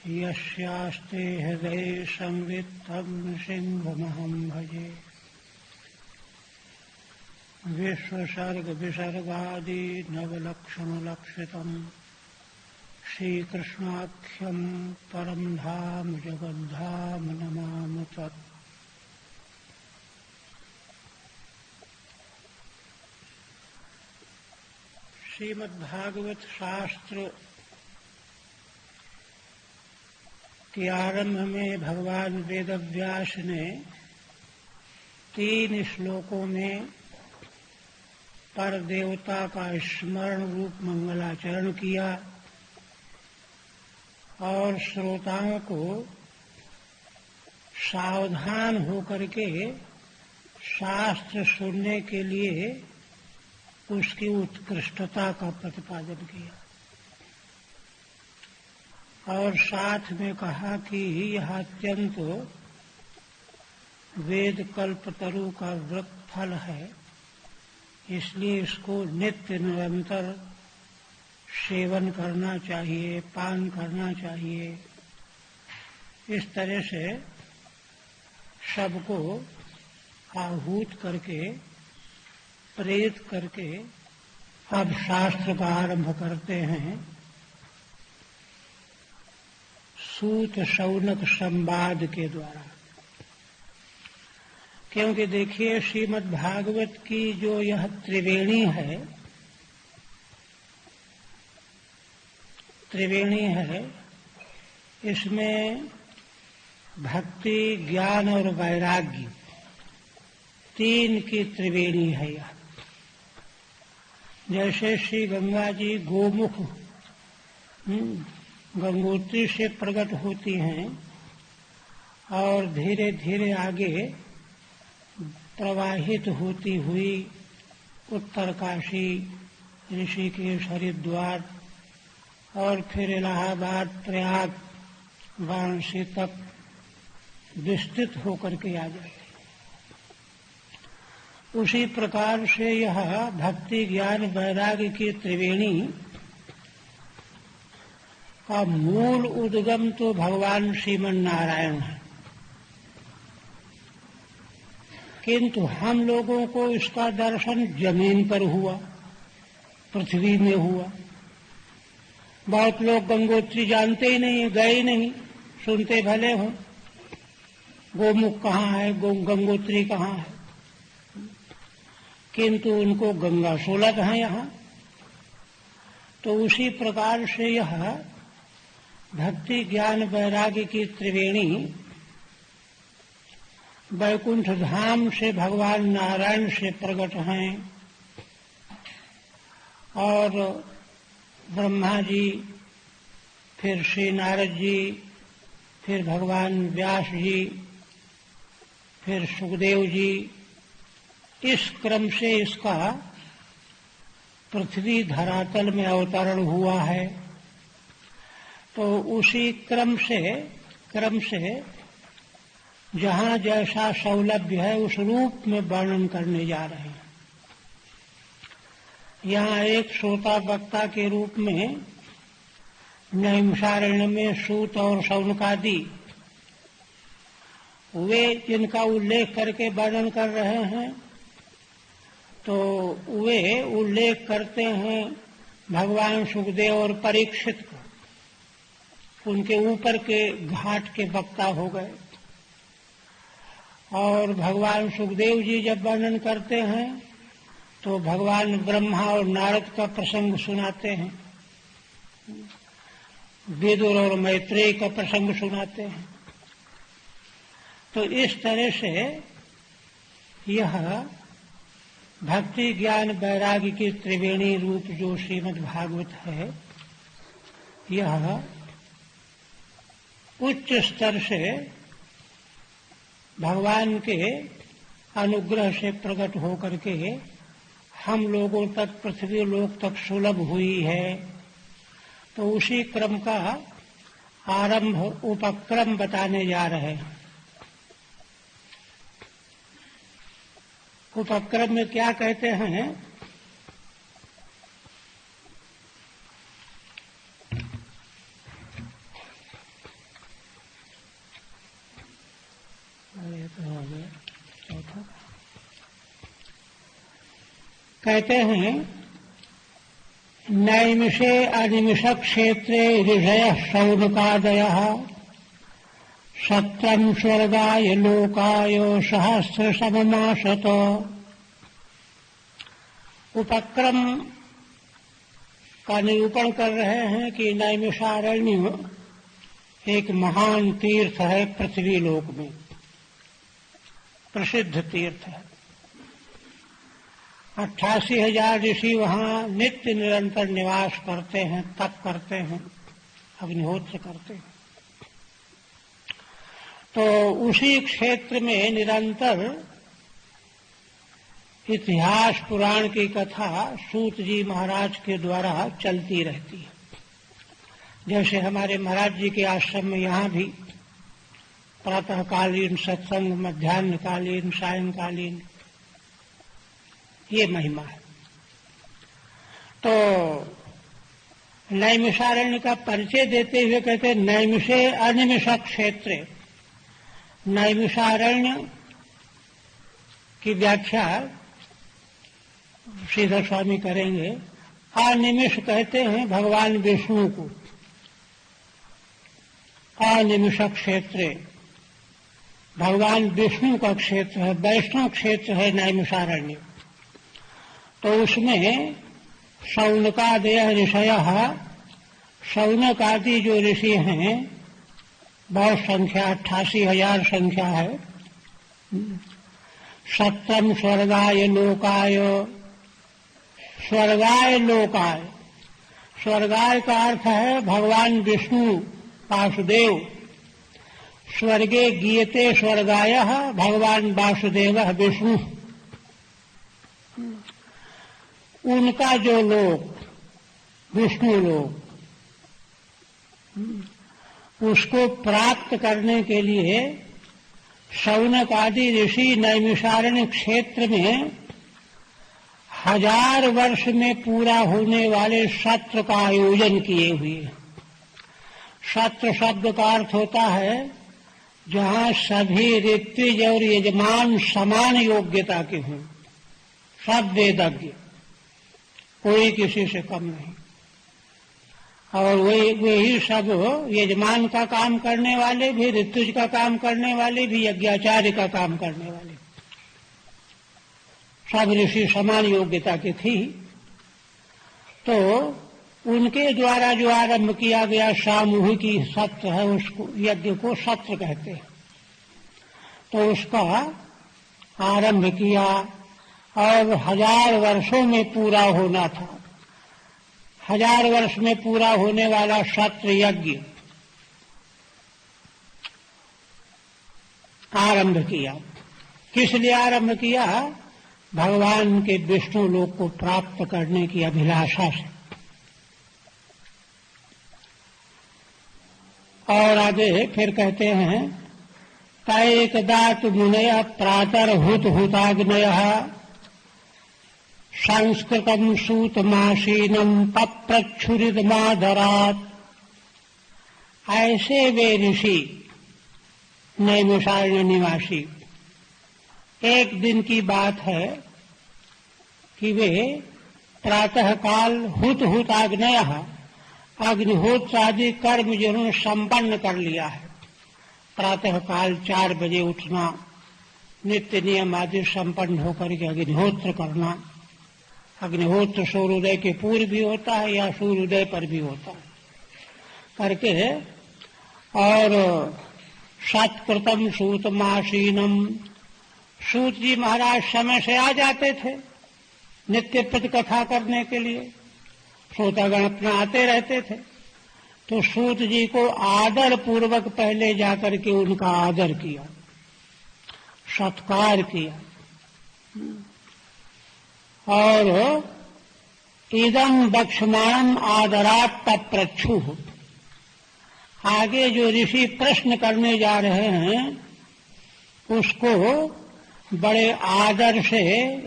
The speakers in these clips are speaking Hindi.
यस्यास्ते हृदये संवित्तं सिंहमहं भजे। विश्वसर्गविसर्गादि नवलक्षणलक्षितं श्रीकृष्णाख्यं परं धाम जगद्धाम नमामि तत्। श्रीमद्भागवत शास्त्र के आरंभ में भगवान वेदव्यास ने 3 श्लोकों में पर देवता का स्मरण रूप मंगलाचरण किया और श्रोताओं को सावधान होकर के शास्त्र सुनने के लिए उसकी उत्कृष्टता का प्रतिपादन किया और साथ में कहा कि यह अत्यंत वेद कल्पतरु का वृक्ष फल है, इसलिए इसको नित्य निरंतर सेवन करना चाहिए, पान करना चाहिए। इस तरह से सबको आहूत करके प्रेरित करके अब शास्त्र का आरंभ करते हैं। सूत शौनक संवाद के द्वारा, क्योंकि देखिए श्रीमद् भागवत की जो यह त्रिवेणी है, इसमें भक्ति, ज्ञान और वैराग्य 3 की त्रिवेणी है। यह जैसे श्री गंगा जी गोमुख गंगोत्री से प्रकट होती हैं और धीरे धीरे आगे प्रवाहित होती हुई उत्तरकाशी, ऋषिकेश, हरिद्वार और फिर इलाहाबाद, प्रयाग, वाराणसी तक विस्तृत होकर के आ जाती। उसी प्रकार से यह भक्ति, ज्ञान, वैराग्य की त्रिवेणी का मूल उद्गम तो भगवान श्रीमन नारायण है, किंतु हम लोगों को इसका दर्शन जमीन पर हुआ, पृथ्वी में हुआ। बहुत लोग गंगोत्री जानते ही नहीं, गए ही नहीं, सुनते भले हो गोमुख कहाँ है, गंगोत्री कहाँ है, किंतु उनको गंगा सुलभ है यहाँ। तो उसी प्रकार से यह भक्ति, ज्ञान, वैराग्य की त्रिवेणी वैकुंठ धाम से भगवान नारायण से प्रकट हैं और ब्रह्मा जी, फिर श्री नारद जी, फिर भगवान व्यास जी, फिर सुखदेव जी, इस क्रम से इसका पृथ्वी धरातल में अवतरण हुआ है। तो उसी क्रम से जहाँ जैसा सौलभ्य है उस रूप में वर्णन करने जा रहे हैं। यहाँ एक श्रोता वक्ता के रूप में नैमिषारण्य में सूत और शौनकादि वे जिनका उल्लेख करके वर्णन कर रहे हैं, तो वे उल्लेख करते हैं भगवान सुखदेव और परीक्षित को, उनके ऊपर के घाट के वक्ता हो गए। और भगवान सुखदेव जी जब वर्णन करते हैं तो भगवान ब्रह्मा और नारद का प्रसंग सुनाते हैं, विदुर और मैत्रेय का प्रसंग सुनाते हैं। तो इस तरह से यह भक्ति, ज्ञान, वैराग्य की त्रिवेणी रूप जो श्रीमद् भागवत है, यह उच्च स्तर से भगवान के अनुग्रह से प्रकट होकर के हम लोगों तक, पृथ्वी लोक तक सुलभ हुई है। तो उसी क्रम का आरंभ, उपक्रम बताने जा रहे हैं। उपक्रम में क्या कहते हैं? कहते हैं नैमिषे अनिमिष क्षेत्रे ऋषयः शौनकादयः सत्रं स्वर्गाय लोकाय सहस्र सममाशत। उपक्रम का निरूपण कर रहे हैं कि नैमिषारण्य एक महान तीर्थ है, पृथ्वी लोक में प्रसिद्ध तीर्थ है। 88,000 ऋषि वहाँ नित्य निरंतर निवास करते हैं, तप करते हैं, अग्निहोत्र करते हैं। तो उसी क्षेत्र में निरंतर इतिहास पुराण की कथा सूत जी महाराज के द्वारा चलती रहती है। जैसे हमारे महाराज जी के आश्रम में यहाँ भी प्रातःकालीन सत्संग, मध्याह्नकालीन, सायंकालीन, ये महिमा है। तो नैमिषारण्य का परिचय देते हुए कहते नैमिषे अनिमिष क्षेत्रे। नैमिषारण्य की व्याख्या श्रीधर स्वामी करेंगे। अनिमिष कहते हैं भगवान विष्णु को। अनिमिष क्षेत्रे भगवान विष्णु का क्षेत्र है, वैष्णव क्षेत्र है नैमिषारण्य। तो उसमें शौनकादय ऋषयः, शौनक आदि जो ऋषि हैं, बहुत संख्या 88,000 संख्या है। सत्रम स्वर्गाय लोकाय, स्वर्गाय लोकाय, स्वर्गाय का अर्थ है भगवान विष्णु वासुदेव। स्वर्गे गीयते स्वर्गायः भगवान वासुदेवः विष्णु। उनका जो लोक, विष्णु लोक, उसको प्राप्त करने के लिए शौनक आदि ऋषि नैमिषारण्य क्षेत्र में 1000 वर्ष में पूरा होने वाले सत्र का आयोजन किए हुए। सत्र शब्द का अर्थ होता है जहाँ सभी ऋत्विज और यजमान समान योग्यता के हों, सब वेदज्ञ, कोई किसी से कम नहीं। और वही सब यजमान का काम करने वाले भी, ऋतुज का काम करने वाले भी, यज्ञाचार्य का काम करने वाले, सब ऋषि समान योग्यता के थी। तो उनके द्वारा जो आरंभ किया गया सामूहिकी सत्र है, उसको यज्ञ को सत्र कहते हैं। तो उसका आरंभ किया और 1000 वर्षों में पूरा होना था। 1000 वर्ष में पूरा होने वाला सत्र यज्ञ आरंभ किया। किस लिए आरंभ किया? भगवान के विष्णु लोक को प्राप्त करने की अभिलाषा से। और आगे फिर कहते हैं तैकदात मुनय प्रातर्हुत हुताग्नयः संस्कृतम सूतमासीनम पप्रच्छुरिदमादरात्। ऐसे वे ऋषि नैमिषारण्य निवासी, एक दिन की बात है कि वे प्रातःकाल हुत हुताग्नयः, अग्निहोत्र आदि कर्म जिन्होंने संपन्न कर लिया है। प्रातःकाल 4 बजे उठना, नित्य नियम आदि संपन्न होकर के अग्निहोत्र करना। अग्निहोत्र सूर्योदय के पूर्व भी होता है या सूर्योदय पर भी होता है, करके और सत्कृतम सूतमासीनम। सूत जी महाराज समय से आ जाते थे नित्य प्रति कथा करने के लिए, श्रोतागण अपना आते रहते थे। तो सूत जी को आदर पूर्वक पहले जाकर के उनका आदर किया, सत्कार किया। और इदम बक्षमाणम आदरात् पप्रच्छु। आगे जो ऋषि प्रश्न करने जा रहे हैं उसको बड़े आदर से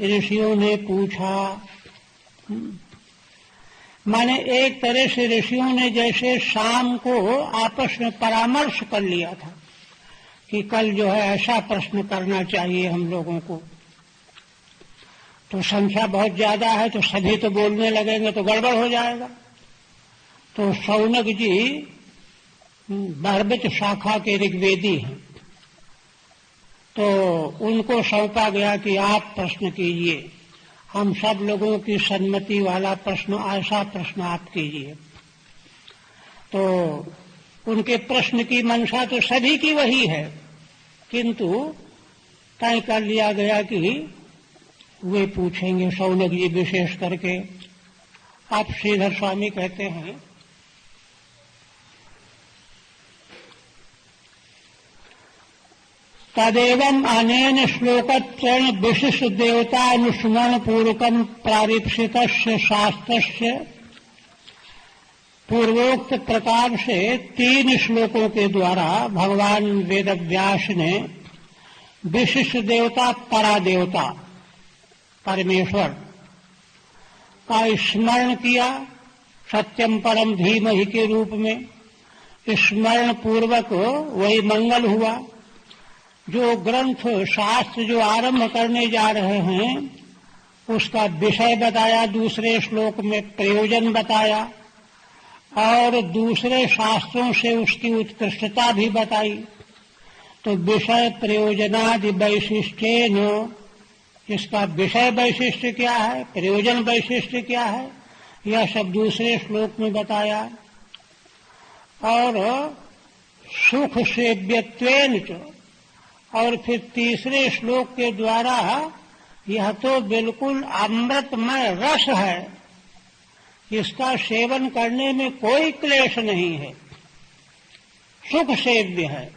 ऋषियों ने पूछा। माने एक तरह से ऋषियों ने जैसे शाम को आपस में परामर्श कर लिया था कि कल जो है ऐसा प्रश्न करना चाहिए हम लोगों को। तो संख्या बहुत ज्यादा है, तो सभी तो बोलने लगेंगे तो गड़बड़ हो जाएगा। तो शौनक जी बर्हबित शाखा के ऋग्वेदी हैं, तो उनको सौंपा गया कि आप प्रश्न कीजिए, हम सब लोगों की सम्मति वाला प्रश्न, ऐसा प्रश्न आप कीजिए। तो उनके प्रश्न की मंशा तो सभी की वही है, किंतु तय कर लिया गया कि वे पूछेंगे, शौनक जी विशेष करके। आप श्रीधर स्वामी कहते हैं, तदेवं अनेन श्लोकत्रयेण विशिष्ट देवतानुस्मरण पूर्वकं प्रारीप्सितस्य शास्त्रस्य पूर्वोक्त प्रकार से 3 श्लोकों के द्वारा भगवान वेदव्यास ने विशिष्ट देवता, परादेवता परमेश्वर का स्मरण किया, सत्यम परम धीमहि के रूप में। स्मरण पूर्वक वही मंगल हुआ। जो ग्रंथ शास्त्र जो आरंभ करने जा रहे हैं उसका विषय बताया, दूसरे श्लोक में प्रयोजन बताया, और दूसरे शास्त्रों से उसकी उत्कृष्टता भी बताई। तो विषय प्रयोजनादि वैशिष्ट्येन, इसका विषय वैशिष्ट क्या है, प्रयोजन वैशिष्ट क्या है, यह सब दूसरे श्लोक में बताया। और सुख सेव्यत्वेन च, और फिर तीसरे श्लोक के द्वारा यह तो बिल्कुल अमृतमय रस है, इसका सेवन करने में कोई क्लेश नहीं है, सुख सेव्य है।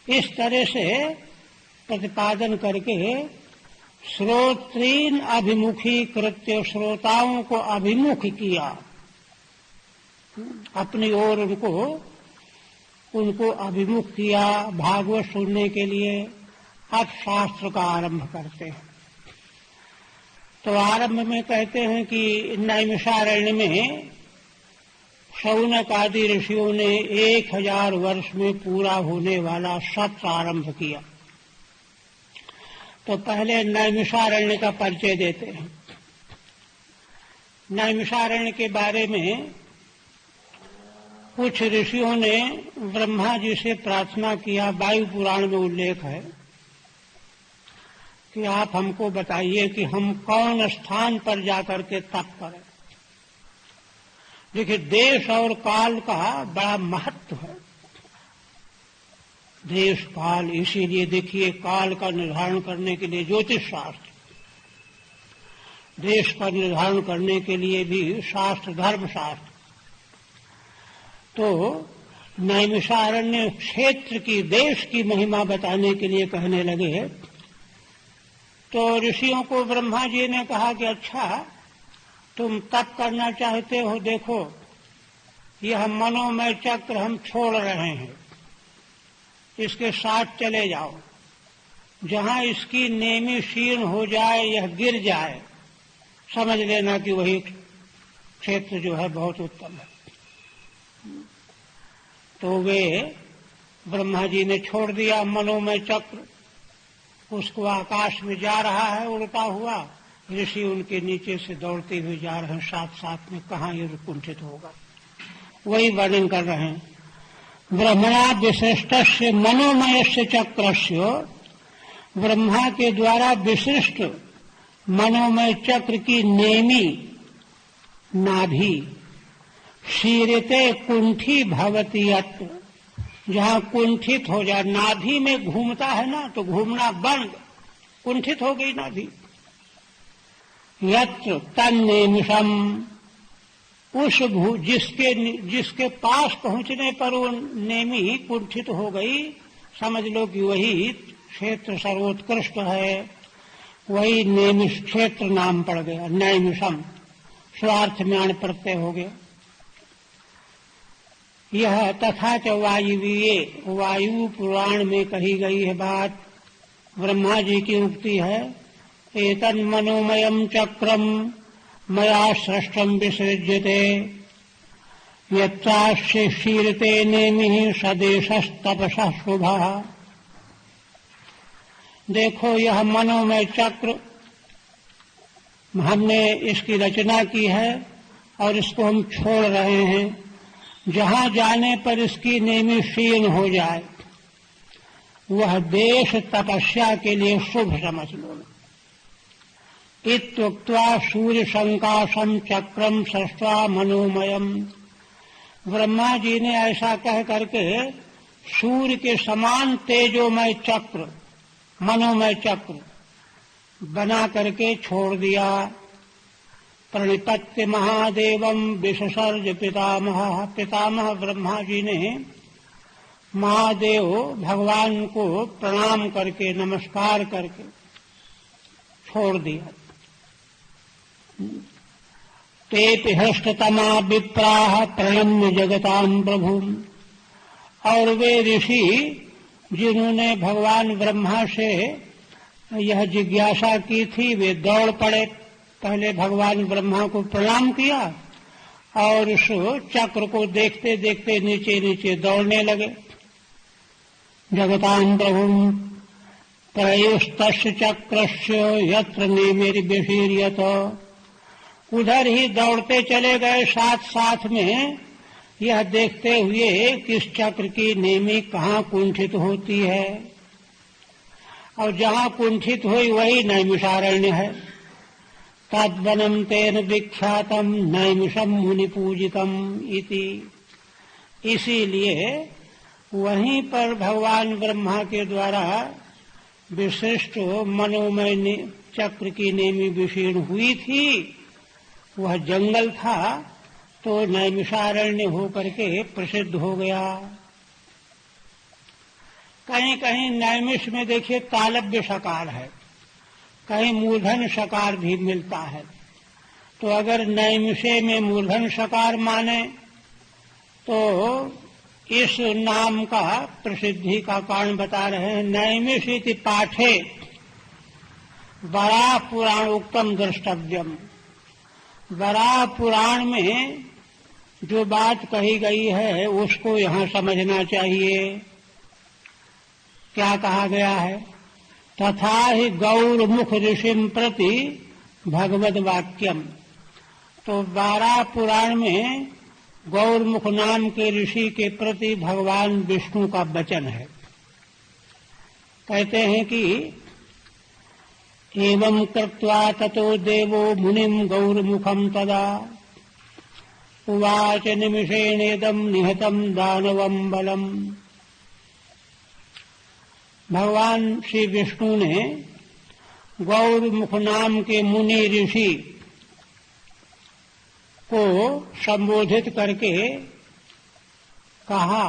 इस तरह से प्रतिपादन करके श्रोत्रीन अभिमुखी कृत्य, श्रोताओं को अभिमुख किया, अपनी ओर उनको अभिमुख किया भागवत सुनने के लिए। अब शास्त्र का आरंभ करते हैं। तो आरंभ में कहते हैं कि नैमिषारण्य में शौनक आदि ऋषियों ने 1000 वर्ष में पूरा होने वाला सत्र आरंभ किया। तो पहले नैमिषारण्य का परिचय देते हैं। नैमिषारण्य के बारे में कुछ ऋषियों ने ब्रह्मा जी से प्रार्थना किया। वायु पुराण में उल्लेख है कि आप हमको बताइए कि हम कौन स्थान पर जाकर के तप करें। देखिए, देश और काल का बड़ा महत्व है। देश काल, इसीलिए देखिए काल का निर्धारण करने के लिए ज्योतिष शास्त्र, देश का निर्धारण करने के लिए भी शास्त्र, धर्मशास्त्र। तो नैमिषारण्य क्षेत्र की, देश की महिमा बताने के लिए कहने लगे। तो ऋषियों को ब्रह्मा जी ने कहा कि अच्छा, तुम तप करना चाहते हो, देखो यह मनोमय चक्र हम छोड़ रहे हैं, इसके साथ चले जाओ। जहां इसकी नेमी शीर्ण हो जाए, यह गिर जाए, समझ लेना कि वही क्षेत्र जो है बहुत उत्तम है। तो वे ब्रह्मा जी ने छोड़ दिया मनोमय चक्र, उसको आकाश में जा रहा है उड़ता हुआ। ऋषि उनके नीचे से दौड़ते हुए जा रहे हैं, साथ साथ में कहाँ ये कुंठित होगा, वही वर्णन कर रहे हैं। ब्रह्मणा विशिष्टस्य मनोमयस्य चक्रस्य, ब्रह्मा के द्वारा विशिष्ट मनोमय चक्र की नेमी नाभि शीरते कुंठी भवति यत्र, जहाँ कुंठित हो जाए, नाभि में घूमता है ना, तो घूमना बंद, कुंठित हो गई नाभि। यत्र तन्नेमिषम, उस जिसके पास पहुंचने पर वो नेमी कुंठित हो गई, समझ लो कि वही क्षेत्र सर्वोत्कृष्ट है, वही नेमिष क्षेत्र नाम पड़ गया। नैमिषम स्वार्थ में अण प्रत्यय हो गया। यह तथा च वायुवीये, वायु पुराण में कही गई है बात, ब्रह्मा जी की उक्ति है। एतन् मनोमयम् चक्रम मया सृष्टम विसृज्यते, यच्चास्य शीरते नेमिः सदेशस्तपसः शुभः। देखो, यह मनोमय चक्र हमने इसकी रचना की है और इसको हम छोड़ रहे हैं। जहां जाने पर इसकी नेमी क्षीण हो जाए वह देश तपस्या के लिए शुभ समझ लो। इत्युक्त्वा सूर्य संकाशम चक्रम सृष्ट्वा मनोमयम। ब्रह्मा जी ने ऐसा कह करके सूर्य के समान तेजोमय चक्र, मनोमय चक्र बना करके छोड़ दिया। प्रणिपत्य महादेवम विससर्ज पितामह। पितामह ब्रह्मा जी ने महादेव भगवान को प्रणाम करके, नमस्कार करके छोड़ दिया। तेपि हृष्टतमा विप्राह प्रणम्य जगतां प्रभुम्। और वे ऋषि जिन्होंने भगवान ब्रह्मा से यह जिज्ञासा की थी, वे दौड़ पड़े, पहले भगवान ब्रह्मा को प्रणाम किया और उस चक्र को देखते देखते नीचे नीचे दौड़ने लगे। जगतां प्रभुम् प्रयुस्तस्य चक्रस्य यत्र नेमिर्विशीर्यत। उधर ही दौड़ते चले गए साथ साथ में, यह देखते हुए कि इस चक्र की नेमी कहाँ कुंठित होती है, और जहाँ कुंठित हुई वही नैमिषारण्य है। तद्वनम तेन विख्यातम नैमिषम मुनि पूजितम इति। इसीलिए वहीं पर भगवान ब्रह्मा के द्वारा विशिष्ट मनोमय चक्र की नेमी विशीर्ण हुई थी। वह जंगल था तो नैमिषारण्य होकर के प्रसिद्ध हो गया। कहीं कहीं नैमिष में देखिए तालव्य सकार है, कहीं मूर्धन सकार भी मिलता है। तो अगर नैमिषे में मूर्धन सकार माने तो इस नाम का प्रसिद्धि का कारण बता रहे हैं। नैमिष इति पाठे वराह पुराण उक्तम द्रष्टव्यम। वराह पुराण में जो बात कही गई है उसको यहाँ समझना चाहिए। क्या कहा गया है? तथा ही गौरमुख ऋषिम प्रति भगवद वाक्यम। तो वराह पुराण में गौरमुख नाम के ऋषि के प्रति भगवान विष्णु का वचन है। कहते हैं कि एवं कृत्वा ततो देवो मुनिम गौरमुखम तदा उवाच निमिषेणेदम निहतम दानवम बलम। भगवान श्री विष्णु ने गौरमुख नाम के मुनि ऋषि को संबोधित करके कहा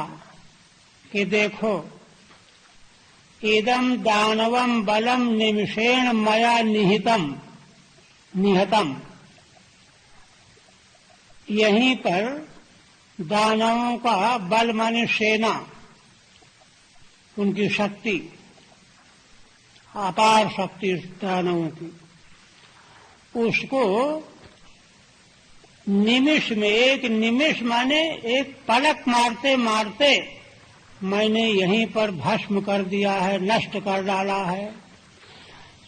कि देखो, इदम दानवम बलम निमिषेण मया निहतम। यहीं पर दानवों का बल माने सेना, उनकी शक्ति, अपार शक्ति दानवों की, उसको निमिष में, एक निमिष माने एक पलक मारते मारते मैंने यहीं पर भस्म कर दिया है, नष्ट कर डाला है।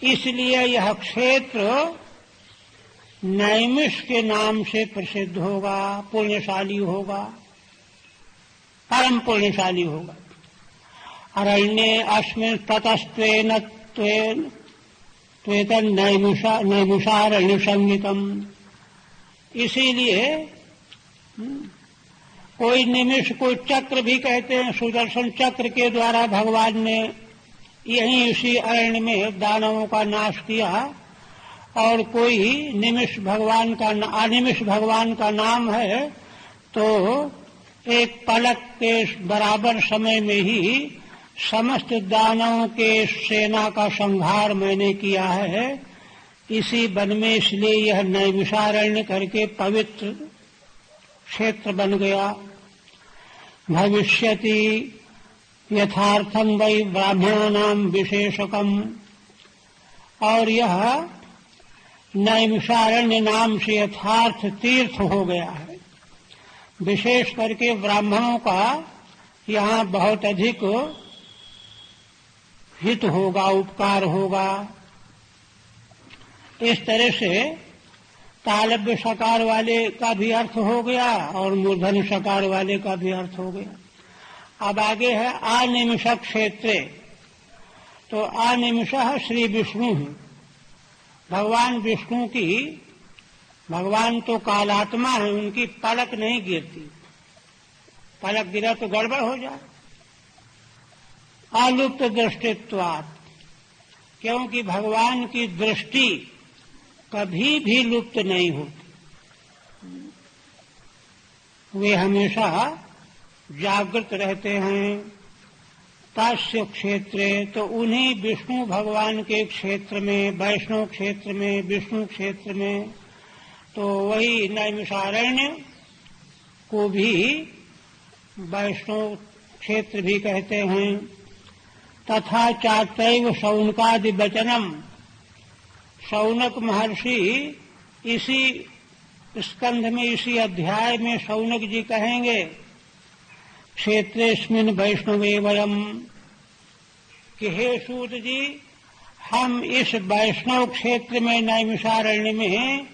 इसलिए यह क्षेत्र नैमिष के नाम से प्रसिद्ध होगा, पुण्यशाली होगा, परम पुण्यशाली होगा। अरण्ये अस्मिन् ततस्त्वेन त्वेतन नैमिषारण्य संगीतम। इसीलिए कोई निमिष को चक्र भी कहते हैं। सुदर्शन चक्र के द्वारा भगवान ने यहीं इसी अरण्य में दानवों का नाश किया। और कोई निमिष भगवान का, अनिमिष भगवान का नाम है, तो एक पलक के बराबर समय में ही समस्त दानवों के सेना का संहार मैंने किया है। इसी वन में इसलिए यह नैमिषारण्य करके पवित्र क्षेत्र बन गया। भविष्यति यथार्थम वै ब्राह्मणानाम विशेषकम। और यह नैमिषारण्य नाम से यथार्थ तीर्थ हो गया है। विशेष करके ब्राह्मणों का यहाँ बहुत अधिक हित होगा, उपकार होगा। इस तरह से तालव्य सकार वाले का भी अर्थ हो गया और मूर्धन्य सकार वाले का भी अर्थ हो गया। अब आगे है अनिमिषक क्षेत्रे। तो अनिमिषः श्री विष्णु है। भगवान विष्णु की, भगवान तो कालात्मा है, उनकी पलक नहीं गिरती। पलक गिरा तो गड़बड़ हो जाए। अलुप्त दृष्टित्वात्, क्योंकि भगवान की दृष्टि कभी भी लुप्त नहीं होती। वे हमेशा जागृत रहते हैं। तस्य क्षेत्रे, तो उन्हीं विष्णु भगवान के क्षेत्र में, वैष्णव क्षेत्र में, विष्णु क्षेत्र में, तो वही नैमिषारण्य को भी वैष्णव क्षेत्र भी कहते हैं। तथा चातैव शौनकादि वचनम, शौनक महर्षि इसी स्कंध में, इसी अध्याय में शौनक जी कहेंगे क्षेत्रेस्मिन् वैष्णवे वयम, कि हे सूत जी, हम इस वैष्णव क्षेत्र में नैमिषारण्य में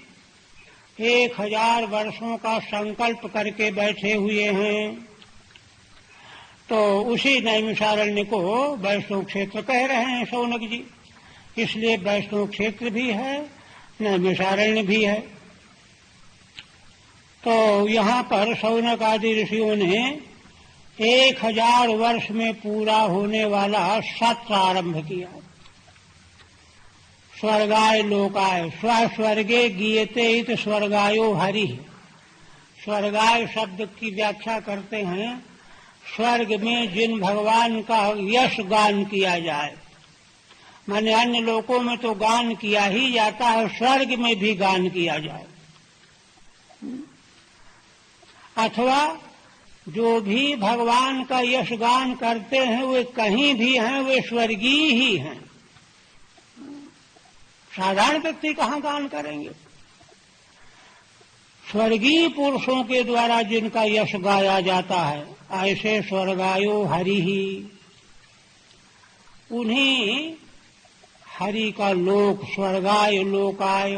1000 वर्षों का संकल्प करके बैठे हुए हैं। तो उसी नैमिषारण्य को वैष्णव क्षेत्र कह रहे हैं शौनक जी। इसलिए वैष्णव क्षेत्र भी है, नैमिषारण्य भी है। तो यहाँ पर शौनक आदि ऋषियों ने 1000 वर्ष में पूरा होने वाला सत्र आरंभ किया। स्वर्गाय लोकाय, स्वस्वर्गे गीयते इत स्वर्गायो हरि। स्वर्गाय शब्द की व्याख्या करते हैं स्वर्ग में जिन भगवान का यश गान किया जाए। माने अन्य लोकों में तो गान किया ही जाता है, स्वर्ग में भी गान किया जाए। अथवा जो भी भगवान का यश गान करते हैं वे कहीं भी हैं, वे स्वर्गीय ही हैं। साधारण व्यक्ति कहाँ गान करेंगे? स्वर्गीय पुरुषों के द्वारा जिनका यश गाया जाता है, ऐसे स्वर्गायो हरि ही, उन्हीं हरि का लोक, स्वर्गाय लोकाय,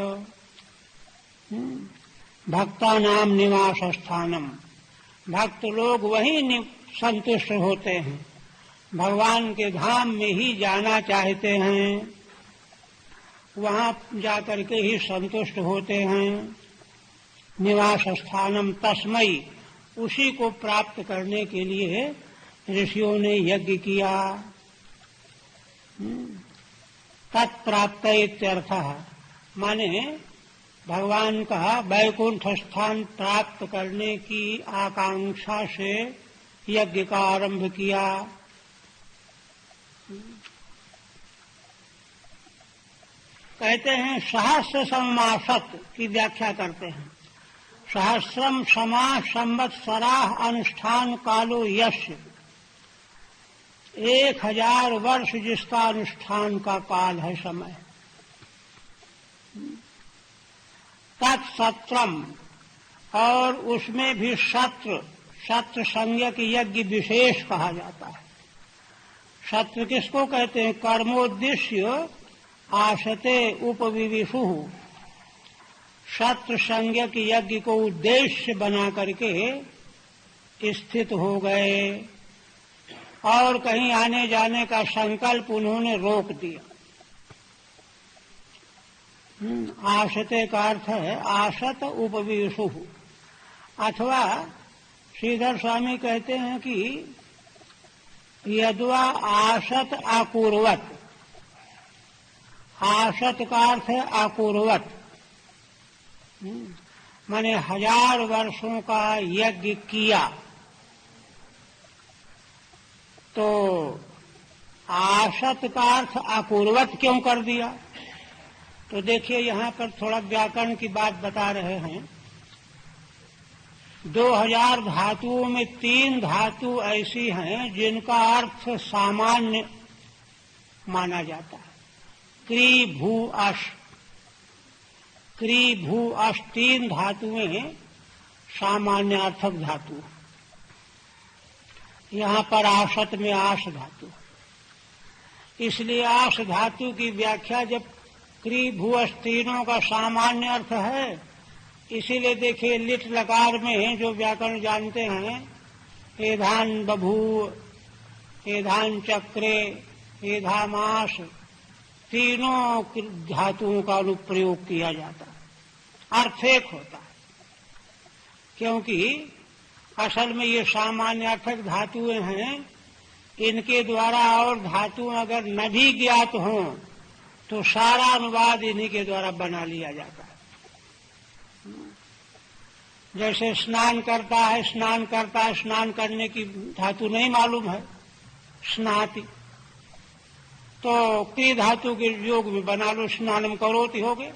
भक्ता नाम निवास स्थानम, भक्त लोग वहीं संतुष्ट होते हैं, भगवान के धाम में ही जाना चाहते हैं, वहां जाकर के ही संतुष्ट होते हैं। निवास स्थानम तस्मई, उसी को प्राप्त करने के लिए ऋषियों ने यज्ञ किया। तत्प्राप्त इत्यर्थः, माने भगवान का वैकुंठ स्थान प्राप्त करने की आकांक्षा से यज्ञ का आरंभ किया। कहते हैं सहस्र सम्मासत की व्याख्या करते हैं। सहस्रम समास संवत्सराः अनुष्ठान कालो यस्य, 1000 वर्ष जिसका अनुष्ठान का काल है, समय। तत्सत्रम, और उसमें भी सत्र, सत्र संज्ञक यज्ञ विशेष कहा जाता है। सत्र किसको कहते हैं? कर्मोद्देश्य आशते उपविविशु, सत्र संज्ञक यज्ञ को उद्देश्य बना करके स्थित हो गए और कहीं आने जाने का संकल्प उन्होंने रोक दिया। आशते का अर्थ है आशत उपविशु, अथवा श्रीधर स्वामी कहते हैं कि यद्वा आशत अकुर्वत, आशत का अर्थ है अकुर्वत, माने 1000 वर्षों का यज्ञ किया। तो आशत का अर्थ अकुर्वत क्यों कर दिया? तो देखिए यहाँ पर थोड़ा व्याकरण की बात बता रहे हैं। 2000 धातुओं में 3 धातु ऐसी हैं जिनका अर्थ सामान्य माना जाता है। क्री भू अश, क्री भू अश 3 धातुएं सामान्य अर्थक धातु। यहाँ पर आशत में आश धातु, इसलिए आश धातु की व्याख्या जब क्री भू अश तीनों का सामान्य अर्थ है इसीलिए देखिए लिट लकार में जो व्याकरण जानते हैं, एधान बभूव, एधान चक्रे, एधामास, तीनों धातुओं का अनुप्रयोग किया जाता है। अर्थ एक होता है, क्योंकि असल में ये सामान्यार्थक धातुएं हैं। इनके द्वारा और धातु अगर न भी ज्ञात हों तो सारा अनुवाद इन्हीं के द्वारा बना लिया जाता है। जैसे स्नान करता है, स्नान करने की धातु नहीं मालूम है, स्नाति, तो क्री धातु के योग में बना लो, स्नानम करोति हो गया।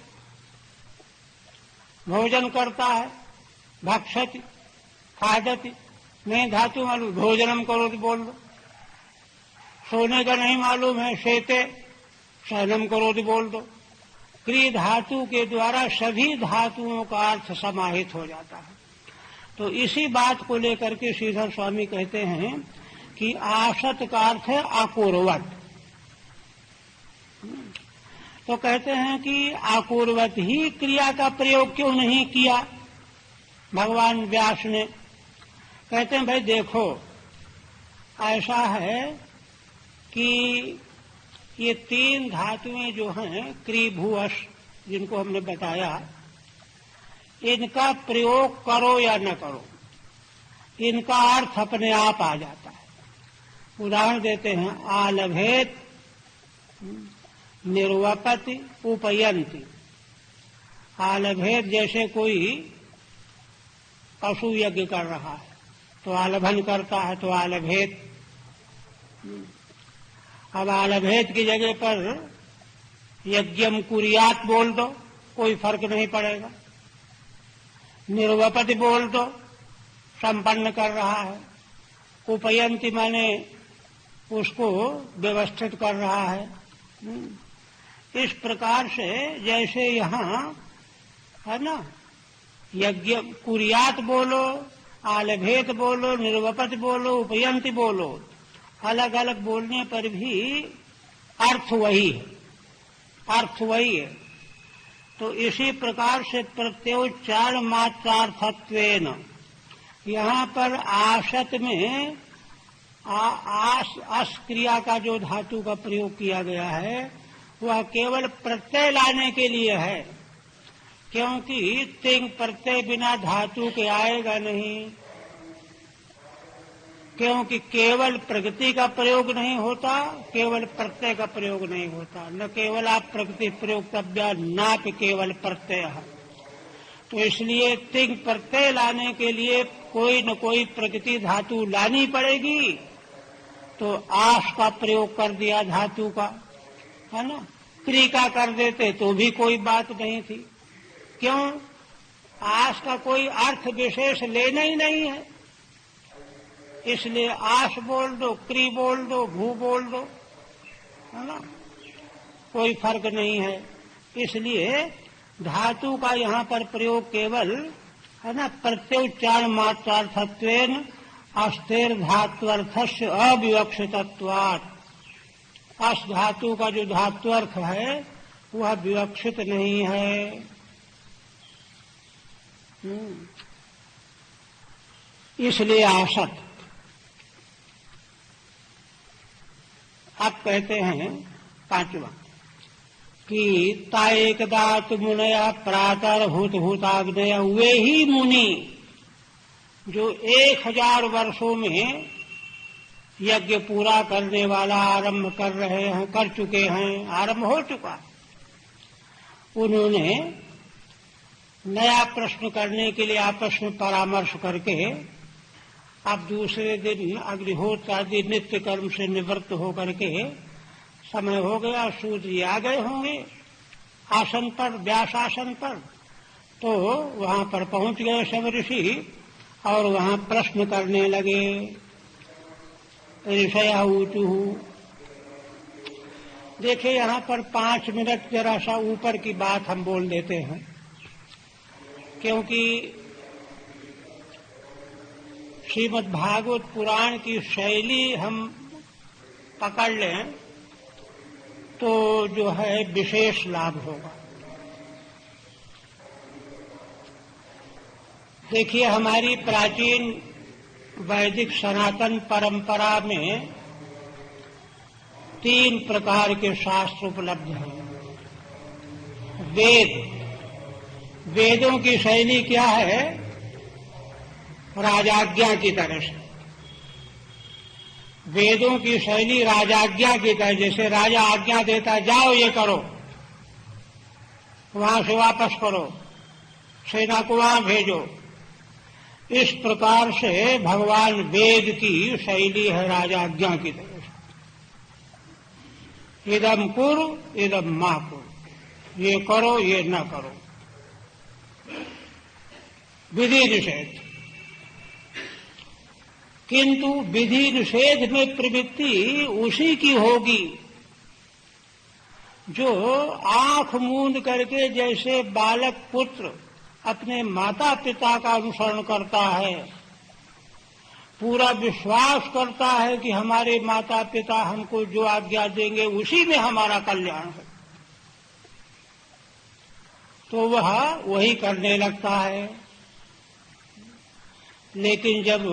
भोजन करता है, भक्षति, खादति, नहीं धातु मालूम, भोजनम करोति बोल लो। सोने का नहीं मालूम है, शेते, शयनम करोति बोल दो। क्री धातु के द्वारा सभी धातुओं का अर्थ समाहित हो जाता है। तो इसी बात को लेकर के श्रीधर स्वामी कहते हैं कि आसत का अर्थ है आपूर्वत। तो कहते हैं कि आपूर्वत ही क्रिया का प्रयोग क्यों नहीं किया भगवान व्यास ने। कहते हैं भाई देखो, ऐसा है कि ये तीन धातुएं जो हैं क्री भूअश, जिनको हमने बताया, इनका प्रयोग करो या न करो, इनका अर्थ अपने आप आ जाता है। उदाहरण देते हैं, आलभेत, निर्वपति, उपयंती। आलभेत जैसे कोई पशु यज्ञ कर रहा है तो आलभन करता है तो आलभेत। अब आलभेत की जगह पर यज्ञम कुरियात बोल दो, कोई फर्क नहीं पड़ेगा। निर्वपति बोल दो, संपन्न कर रहा है। उपयंती माने उसको व्यवस्थित कर रहा है। इस प्रकार से जैसे यहाँ है ना, यज्ञ कुरियात बोलो, आलभेत बोलो, निर्वपति बोलो, उपयंती बोलो, अलग अलग बोलने पर भी अर्थ वही है, अर्थ वही है। तो इसी प्रकार से प्रत्योच्चार मात्रार्थत्वेन, यहाँ पर आसत में आस क्रिया का जो धातु का प्रयोग किया गया है वह केवल प्रत्यय लाने के लिए है, क्योंकि तिंग प्रत्यय बिना धातु के आएगा नहीं। क्योंकि केवल प्रकृति का प्रयोग नहीं होता, केवल प्रत्यय का प्रयोग नहीं होता। न केवल आप प्रकृति प्रयोगतव्या ना कि केवल प्रत्यय। तो इसलिए तिंग प्रत्यय लाने के लिए कोई न कोई प्रकृति धातु लानी पड़ेगी। तो आस का प्रयोग कर दिया धातु का, है ना। क्री का कर देते तो भी कोई बात नहीं थी। क्यों? आस का कोई अर्थ विशेष लेना ही नहीं है, इसलिए आस बोल दो, क्री बोल दो, भू बोल दो, है ना, कोई फर्क नहीं है। इसलिए धातु का यहाँ पर प्रयोग केवल है ना प्रत्योच्चारण मात्रार्थत्वेन अस्थिर धात्वर्थस्य अविवक्षितत्वात्। अस धातु का जो धात्वर्थ है वह विवक्षित नहीं है। इसलिए आसत। अब कहते हैं पांचवा कि ताएक दात मुनया प्रातर भूत भूताग्नय, वे ही मुनि जो 1000 वर्षों में यज्ञ पूरा करने वाला आरंभ कर रहे हैं, कर चुके हैं, आरंभ हो चुका। उन्होंने नया प्रश्न करने के लिए आपस में परामर्श करके अब दूसरे दिन अग्निहोत्र आदि नित्य कर्म से निवृत्त होकर के समय हो गया, सूर्य जी आ गए होंगे आसन पर, व्यास आसन पर। तो वहां पर पहुंच गए सब ऋषि और वहां प्रश्न करने लगे। ऋषया ऊचु। देखिए यहाँ पर 5 मिनट जरा सा ऊपर की बात हम बोल देते हैं, क्योंकि श्रीमद् भागवत पुराण की शैली हम पकड़ लें तो जो है विशेष लाभ होगा। देखिए, हमारी प्राचीन वैदिक सनातन परंपरा में 3 प्रकार के शास्त्र उपलब्ध हैं। वेदों की शैली क्या है? राजाज्ञा की तरह से। वेदों की शैली राजाज्ञा की तरह, जैसे राजा आज्ञा देता जाओ ये करो, वहां से वापस करो, सेना को वहां भेजो। इस प्रकार से भगवान वेद की शैली है राजाज्ञा की तरह से। इदम कुरु इदम मा कुरु, ये करो ये न करो, विधि निषेध। किंतु विधि निषेध में प्रवृत्ति उसी की होगी जो आंख मूंद करके जैसे बालक पुत्र अपने माता पिता का अनुसरण करता है, पूरा विश्वास करता है कि हमारे माता पिता हमको जो आज्ञा देंगे उसी में हमारा कल्याण है, तो वह वही करने लगता है। लेकिन जब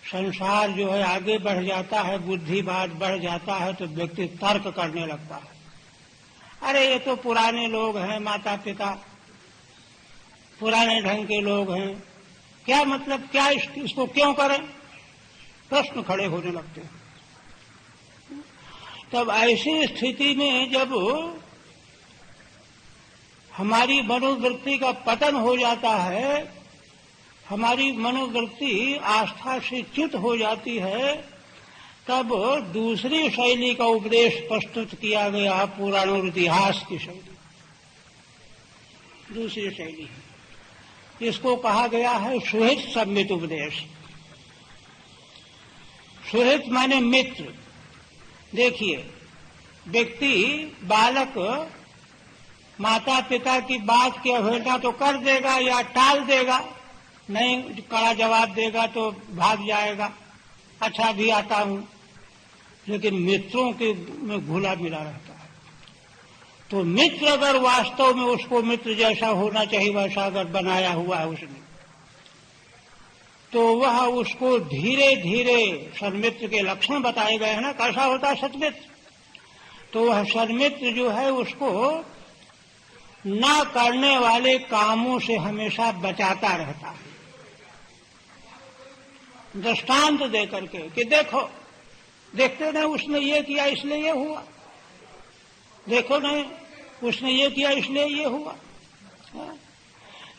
संसार जो है आगे बढ़ जाता है, बुद्धिवाद बढ़ जाता है, तो व्यक्ति तर्क करने लगता है। अरे ये तो पुराने लोग हैं, माता पिता पुराने ढंग के लोग हैं, क्या मतलब, क्या इसको क्यों करें? प्रश्न खड़े होने लगते हैं। तब ऐसी स्थिति में जब हमारी मनोवृत्ति का पतन हो जाता है, हमारी मनोवृत्ति आस्था से च्युत हो जाती है, तब दूसरी शैली का उपदेश प्रस्तुत किया गया, पुराण और इतिहास की शैली, दूसरी शैली। इसको कहा गया है सुहित सम्मित उपदेश। सुहित माने मित्र। देखिए, व्यक्ति बालक माता पिता की बात की अवहेलना तो कर देगा या टाल देगा, नहीं कड़ा जवाब देगा तो भाग जाएगा, अच्छा भी आता हूं, लेकिन मित्रों के में घुला मिला रहता है। तो मित्र अगर वास्तव में उसको मित्र जैसा होना चाहिए वैसा अगर बनाया हुआ है उसने, तो वह उसको धीरे धीरे सन्मित्र के लक्षण बताए गए हैं ना, कैसा होता है सन्मित्र। तो वह सन्मित्र जो है उसको न करने वाले कामों से हमेशा बचाता रहता है, दृष्टांत दे करके कि देखो, देखते नहीं उसने ये किया इसलिए ये हुआ, देखो नहीं उसने ये किया इसलिए ये हुआ।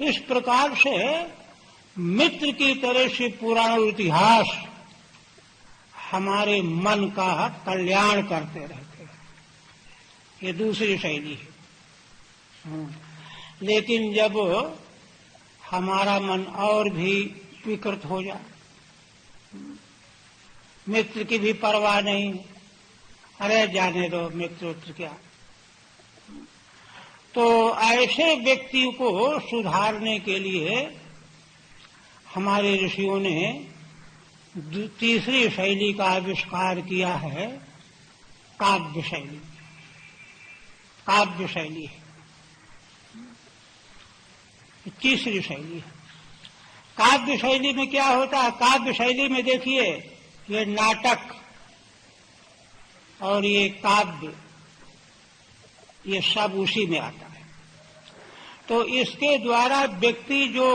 इस प्रकार से मित्र की तरह से पुराण और इतिहास हमारे मन का कल्याण करते रहते हैं। ये दूसरी शैली है। लेकिन जब हमारा मन और भी विकृत हो जाए, मित्र की भी परवाह नहीं, अरे जाने दो मित्र क्या, तो ऐसे व्यक्ति को सुधारने के लिए हमारे ऋषियों ने तीसरी शैली का आविष्कार किया है, काव्य शैली। काव्य शैली है तीसरी शैली है। काव्य शैली में क्या होता है? काव्य शैली में देखिए, ये नाटक और ये काव्य, ये सब उसी में आता है। तो इसके द्वारा व्यक्ति जो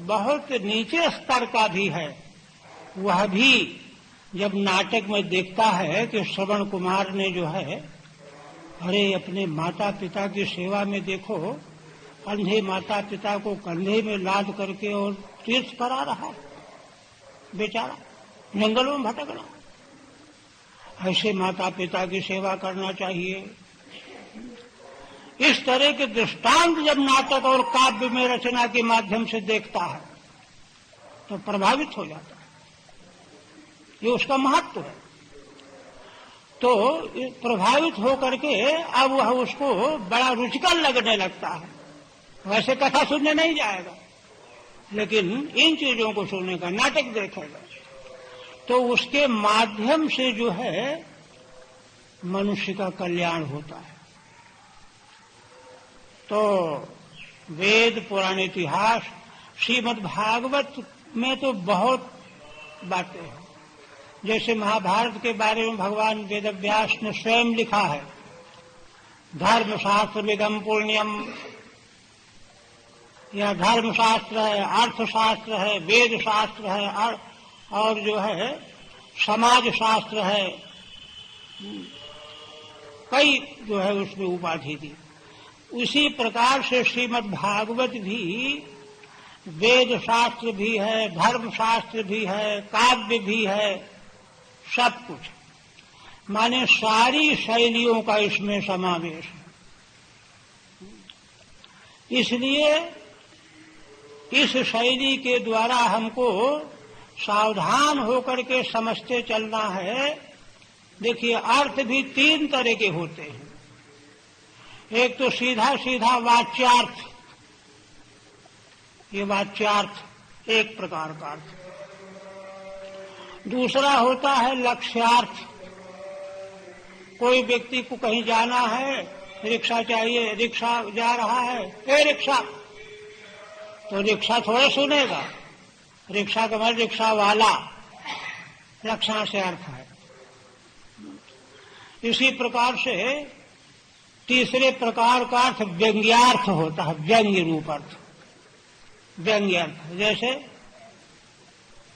बहुत नीचे स्तर का भी है, वह भी जब नाटक में देखता है कि श्रवण कुमार ने जो है, अरे अपने माता पिता की सेवा में देखो, अंधे माता पिता को कंधे में लाद करके और तीर्थ करा रहा है, बेचारा जंगलों में भटकना, ऐसे माता पिता की सेवा करना चाहिए। इस तरह के दृष्टांत जब नाटक और काव्य में रचना के माध्यम से देखता है तो प्रभावित हो जाता है, ये उसका महत्व है। तो प्रभावित होकर के अब वह उसको बड़ा रुचिकर लगने लगता है। वैसे कथा सुनने नहीं जाएगा, लेकिन इन चीजों को सुनेगा, नाटक देखेगा, तो उसके माध्यम से जो है मनुष्य का कल्याण होता है। तो वेद, पुराण, इतिहास श्रीमद् भागवत में तो बहुत बातें हैं। जैसे महाभारत के बारे में भगवान वेदव्यास ने स्वयं लिखा है, धर्म शास्त्र विदम पुण्यम, यह धर्म शास्त्र है, अर्थशास्त्र है, वेद शास्त्र है और जो है समाज शास्त्र है। कई जो है उसमें उपाधि दी। उसी प्रकार से श्रीमद् भागवत भी वेद शास्त्र भी है, धर्म शास्त्र भी है, काव्य भी है, सब कुछ, माने सारी शैलियों का इसमें समावेश है। इसलिए इस शैली के द्वारा हमको सावधान होकर के समझते चलना है। देखिए, अर्थ भी तीन तरह के होते हैं। एक तो सीधा सीधा वाच्यार्थ, ये वाच्यार्थ एक प्रकार का अर्थ। दूसरा होता है लक्ष्यार्थ। कोई व्यक्ति को कहीं जाना है, रिक्शा चाहिए, रिक्शा जा रहा है, ए रिक्शा, तो रिक्शा थोड़ा सुनेगा, रिक्शा का मतलब रिक्शा वाला, लक्षण से अर्थ है। इसी प्रकार से तीसरे प्रकार का अर्थ व्यंग्यार्थ होता है, व्यंग्य रूप अर्थ, व्यंग्यार्थ। जैसे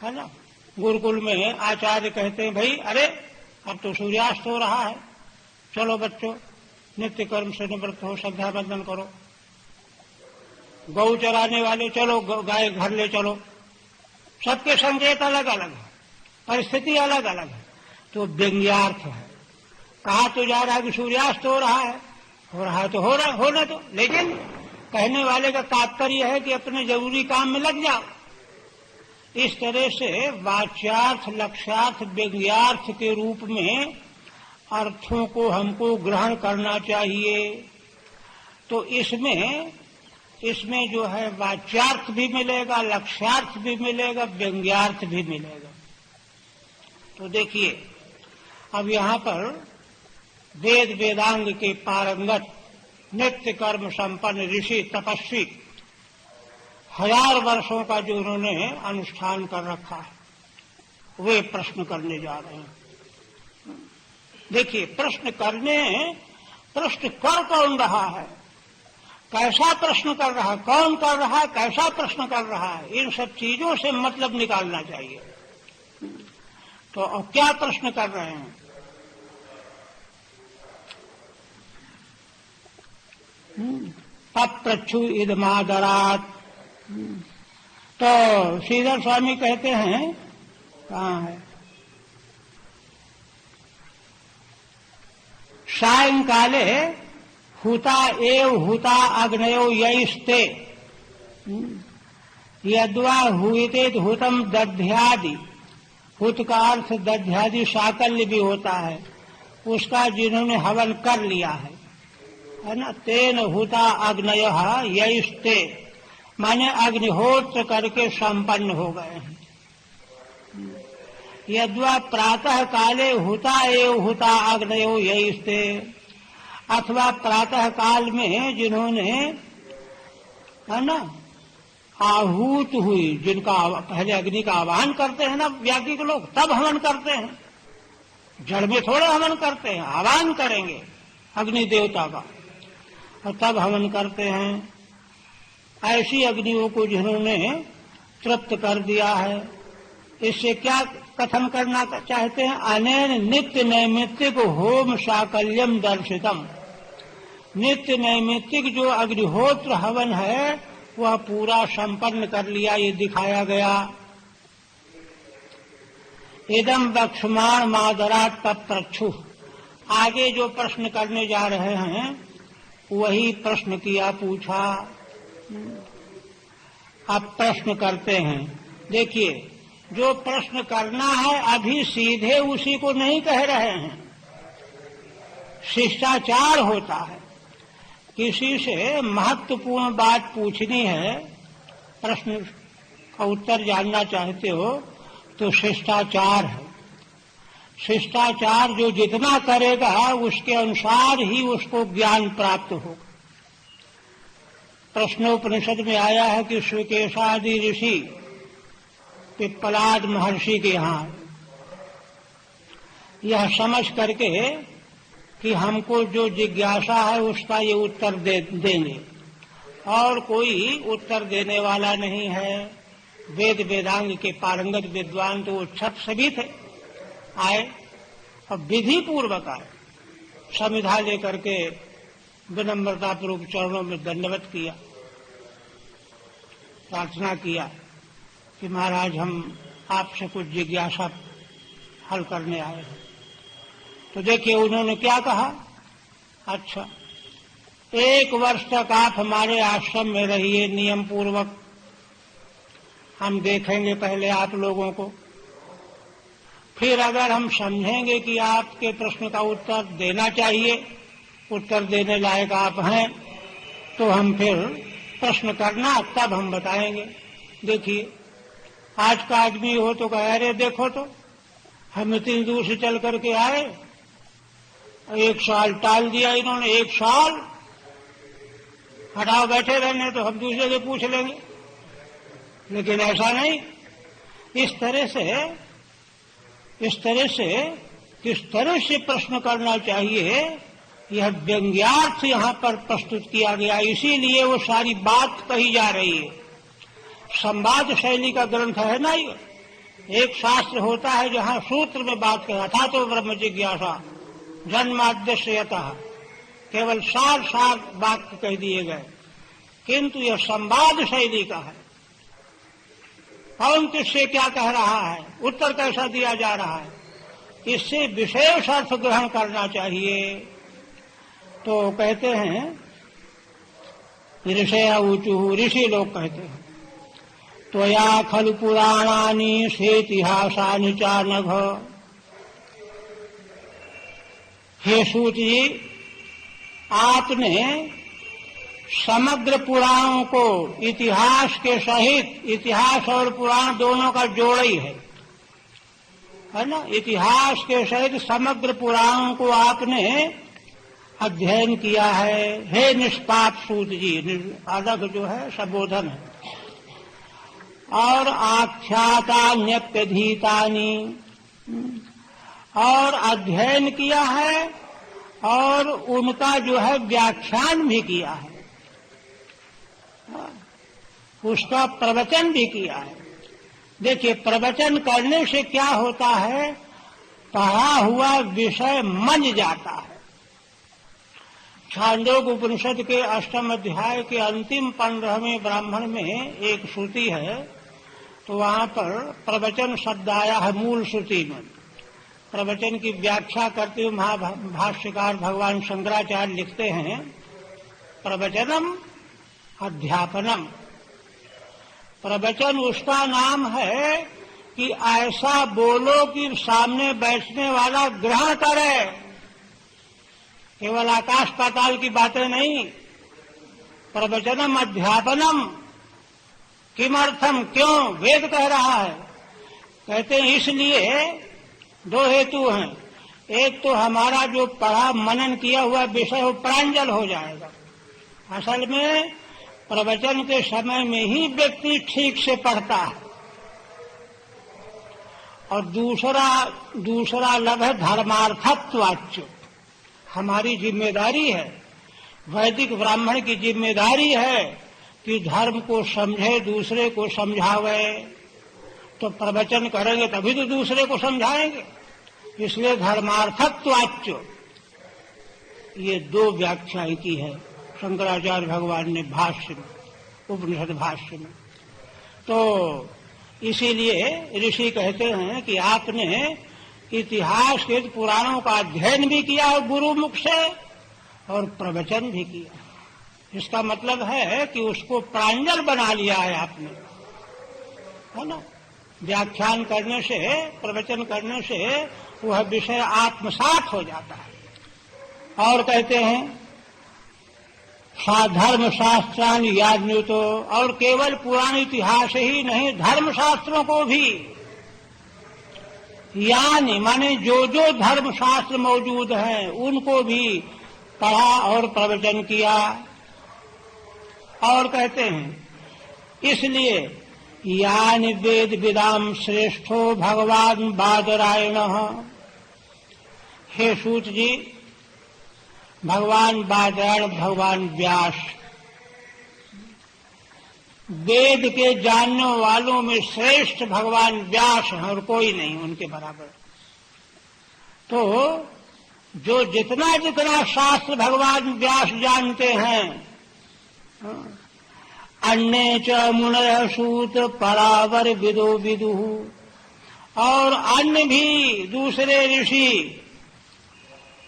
है ना, गुरुकुल में आचार्य कहते हैं, भाई अरे अब तो सूर्यास्त हो रहा है, चलो बच्चों नित्य कर्म से निवृत्त हो, संध्या बंदन करो। गौ चराने वाले, चलो गाय घर ले चलो। सबके संकेत अलग अलग है, परिस्थिति अलग अलग है, तो व्यंग्यार्थ है। कहा तो जा रहा है कि सूर्यास्त हो रहा है तो हो रहा है, होने दो, लेकिन कहने वाले का तात्पर्य है कि अपने जरूरी काम में लग जाओ। इस तरह से वाच्यार्थ, लक्ष्यार्थ, व्यंग्यार्थ के रूप में अर्थों को हमको ग्रहण करना चाहिए। तो इसमें जो है वाच्यार्थ भी मिलेगा, लक्ष्यार्थ भी मिलेगा, व्यंग्यार्थ भी मिलेगा। तो देखिए, अब यहाँ पर वेद वेदांग के पारंगत नित्य कर्म संपन्न ऋषि तपस्वी 1000 वर्षों का जो उन्होंने अनुष्ठान कर रखा है, वे प्रश्न करने जा रहे हैं। देखिए, प्रश्न कर कौन रहा है, कैसा प्रश्न कर रहा है, कौन कर रहा है, कैसा प्रश्न कर रहा है, इन सब चीजों से मतलब निकालना चाहिए। तो क्या प्रश्न कर रहे हैं? पप्रच्छु इदमादरात। तो श्रीधर स्वामी कहते हैं, कहाँ है, सायंकाले हुता एव हुता अग्नयो यैस्ते यद्वा हुते हुतम दध्यादि। हुत का अर्थ दध्यादि साकल्य भी होता है, उसका जिन्होंने हवन कर लिया है ना। तेन हुता अग्नय यैस्ते, माने अग्निहोत्र करके संपन्न हो गए हैं। यद्वा प्रातः काले हुता एव हुता अग्नयो यैस्ते, अथवा प्रातः काल में जिन्होंने है ना आहूत हुई, जिनका पहले अग्नि का आवाहन करते हैं ना व्याज्ञिक लोग, तब हवन करते हैं। जड़ में थोड़े हवन करते हैं, आवाहन करेंगे अग्नि देवता का और तब हवन करते हैं। ऐसी अग्नियों को जिन्होंने तृप्त कर दिया है, इससे क्या कथन करना चाहते हैं? अनेन नित्य नैमित्तिक होम साकल्यम दर्शितम। नित्य नैमित्तिक जो अग्निहोत्र हवन है वह पूरा संपन्न कर लिया, ये दिखाया गया। इदम वक्ष्यमाण मादरात पप्रच्छु। आगे जो प्रश्न करने जा रहे हैं वही प्रश्न किया, पूछा। अब प्रश्न करते हैं। देखिए, जो प्रश्न करना है अभी सीधे उसी को नहीं कह रहे हैं, शिष्टाचार होता है। किसी से महत्वपूर्ण बात पूछनी है, प्रश्न का उत्तर जानना चाहते हो तो शिष्टाचार है। शिष्टाचार जो जितना करेगा उसके अनुसार ही उसको ज्ञान प्राप्त होगा। प्रश्नोपनिषद में आया है कि श्रीकेशादि ऋषि पिप्पलाद महर्षि के यहाँ यह समझ करके कि हमको जो जिज्ञासा है उसका ये उत्तर देंगे, और कोई उत्तर देने वाला नहीं है। वेद वेदांग के पारंगत विद्वान तो छत सभी थे, आए और विधि पूर्वक आए, समिधा लेकर के विनम्रता पूर्वक चरणों में दंडवत किया, प्रार्थना किया कि महाराज हम आपसे कुछ जिज्ञासा हल करने आए हैं। तो देखिए उन्होंने क्या कहा, अच्छा 1 वर्ष तक आप हमारे आश्रम में रहिए नियम पूर्वक, हम देखेंगे पहले आप लोगों को, फिर अगर हम समझेंगे कि आपके प्रश्न का उत्तर देना चाहिए, उत्तर देने लायक आप हैं, तो हम फिर प्रश्न करना, तब हम बताएंगे। देखिए आज का आदमी हो तो कह रहे देखो तो हम इतनी दूर से चल करके आए, 1 साल टाल दिया इन्होंने, 1 साल हटाओ बैठे रहने तो हम दूसरे से पूछ लेंगे, लेकिन ऐसा नहीं। इस तरह से किस तरह से प्रश्न करना चाहिए यह व्यंग्यार्थ यहाँ पर प्रस्तुत किया गया, इसीलिए वो सारी बात कही जा रही है। संवाद शैली का ग्रंथ है ना ये। एक शास्त्र होता है जहाँ सूत्र में बात कहा था तो ब्रह्म जिज्ञासा जन्माद्यश्यतः, केवल सार वाक्य कह दिए गए, किंतु यह संवाद शैली का है। कौन किससे क्या कह रहा है, उत्तर कैसा दिया जा रहा है, इससे विशेष अर्थ ग्रहण करना चाहिए। तो कहते हैं ऋषय ऊचु, ऋषि लोग कहते हैं त्वया खलु पुराणानि सेतिहासानि च नघ। हे सूत जी, आपने समग्र पुराणों को इतिहास के सहित, इतिहास और पुराण दोनों का जोड़ ही है ना, इतिहास के सहित समग्र पुराणों को आपने अध्ययन किया है। हे निष्पाप सूत जी, अलग जो है संबोधन है, और आख्यातान्यप्यधीतानि, और अध्ययन किया है और उनका जो है व्याख्यान भी किया है, उसका प्रवचन भी किया है। देखिए प्रवचन करने से क्या होता है, पढ़ा हुआ विषय मन जाता है। छांदोग्य उपनिषद के 8वें अध्याय के अंतिम 15वें ब्राह्मण में एक श्रुति है, तो वहां पर प्रवचन शब्द आया है मूल श्रुति में। प्रवचन की व्याख्या करते हुए महाभाष्यकार भगवान शंकराचार्य लिखते हैं प्रवचनम अध्यापनम। प्रवचन उसका नाम है कि ऐसा बोलो कि सामने बैठने वाला ग्रहण करे, केवल आकाश पाताल की बातें नहीं। प्रवचनम अध्यापनम, किमर्थम, क्यों, वेद कह रहा है। कहते हैं इसलिए 2 हेतु हैं, एक तो हमारा जो पढ़ा मनन किया हुआ विषय वो प्रांजल हो जाएगा। असल में प्रवचन के समय में ही व्यक्ति ठीक से पढ़ता है, और दूसरा लभ है धर्मार्थत्वाच्य। हमारी जिम्मेदारी है, वैदिक ब्राह्मण की जिम्मेदारी है कि धर्म को समझे, दूसरे को समझावे। तो प्रवचन करेंगे तभी तो दूसरे को समझाएंगे, इसलिए धर्मार्थत्वाच्य ये 2 व्याख्या की है शंकराचार्य भगवान ने भाष्य में, उपनिषद भाष्य में। तो इसीलिए ऋषि कहते हैं कि आपने इतिहास के पुराणों का अध्ययन भी किया है गुरु मुख से, और प्रवचन भी किया। इसका मतलब है कि उसको प्रांजल बना लिया है आपने, है ना। व्याख्यान करने से, प्रवचन करने से वह विषय आत्मसात हो जाता है। और कहते हैं धर्म शास्त्रानि याज्ञुतो, और केवल पुराण इतिहास ही नहीं, धर्म शास्त्रों को भी, यानी माने जो जो धर्म शास्त्र मौजूद हैं उनको भी पढ़ा और प्रवचन किया। और कहते हैं इसलिए यानि वेद विदाम श्रेष्ठो भगवान बादरायण। हे सूत जी, भगवान बादरायण, भगवान व्यास, वेद के जानने वालों में श्रेष्ठ भगवान व्यास हैं और कोई नहीं उनके बराबर। तो जो जितना जितना शास्त्र भगवान व्यास जानते हैं, अन्य च मुनय सूत परावर विदो विदुः, और अन्य भी दूसरे ऋषि,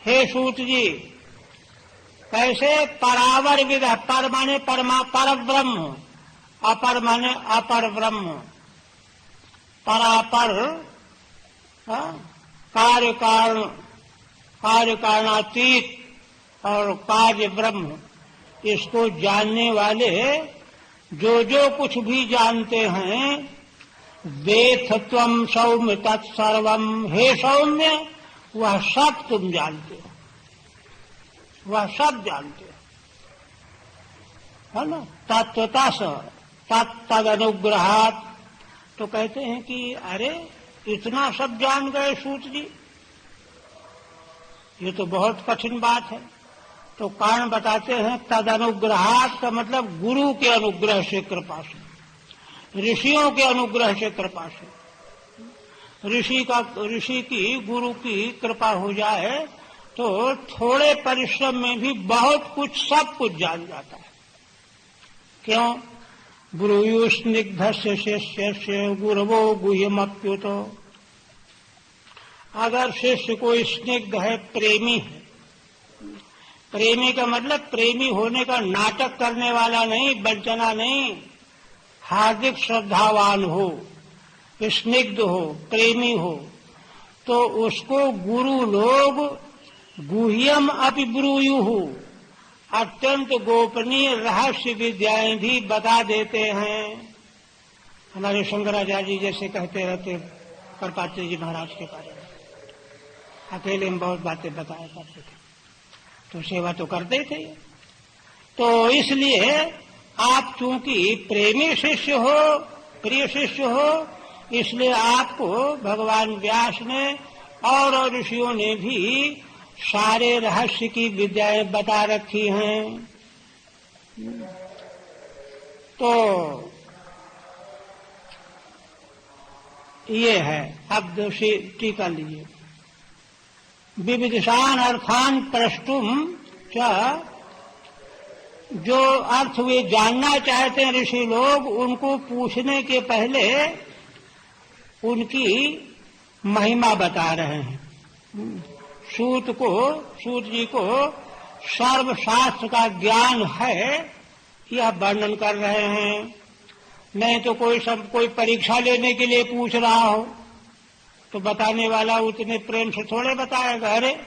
हे सूत जी, कैसे परावर विद, पर माने पर ब्रह्म, अपर माने अपर ब्रह्म, परापर कार्य कारणातीत और कार्य ब्रह्म, इसको जानने वाले जो जो कुछ भी जानते हैं, वेथ त्वं सौम्य तत्सर्वम, हे सौम्य, वह सब तुम जानते हो, वह सब जानते हो, है ना। तत्वता स तद अनुग्रहात। तो कहते हैं कि अरे इतना सब जान गए सूत जी, ये तो बहुत कठिन बात है। तो कारण बताते हैं, तद अनुग्रहात का मतलब गुरु के अनुग्रह से, कृपा से, ऋषियों के अनुग्रह से, कृपा से। ऋषि की, गुरु की कृपा हो जाए तो थोड़े परिश्रम में भी बहुत कुछ, सब कुछ जान जाता है। क्यों? ब्रूयु स्निग्धस्य शिष्यस्य गुरवो गुह्यमप्युतो। अगर शिष्य कोई स्निग्ध है, प्रेमी है, प्रेमी का मतलब प्रेमी होने का नाटक करने वाला नहीं, वंचना नहीं, हार्दिक श्रद्धावान हो, स्निग्ध हो, प्रेमी हो, तो उसको गुरु लोग गुह्यम अपि ब्रूयुः, अत्यंत गोपनीय रहस्य विद्याएं भी बता देते हैं। हमारे शंकराचार्य जी जैसे कहते रहते करपात्री जी महाराज के बारे में, अकेले में बहुत बातें बताया करते थे, तो सेवा तो करते थे। तो इसलिए आप चूंकि प्रेमी शिष्य हो, प्रिय शिष्य हो, इसलिए आपको भगवान व्यास ने और ऋषियों ने भी सारे रहस्य की विद्याएं बता रखी हैं। तो ये है। अब दूसरी टीका लीजिए। विविधिशान अर्थान प्रष्टुम च, जो अर्थ वे जानना चाहते हैं ऋषि लोग, उनको पूछने के पहले उनकी महिमा बता रहे हैं। सूत जी को सर्वशास्त्र का ज्ञान है, यह वर्णन कर रहे हैं। नहीं तो कोई परीक्षा लेने के लिए पूछ रहा हो तो बताने वाला उतने प्रेम से थोड़े बताएगा, अरे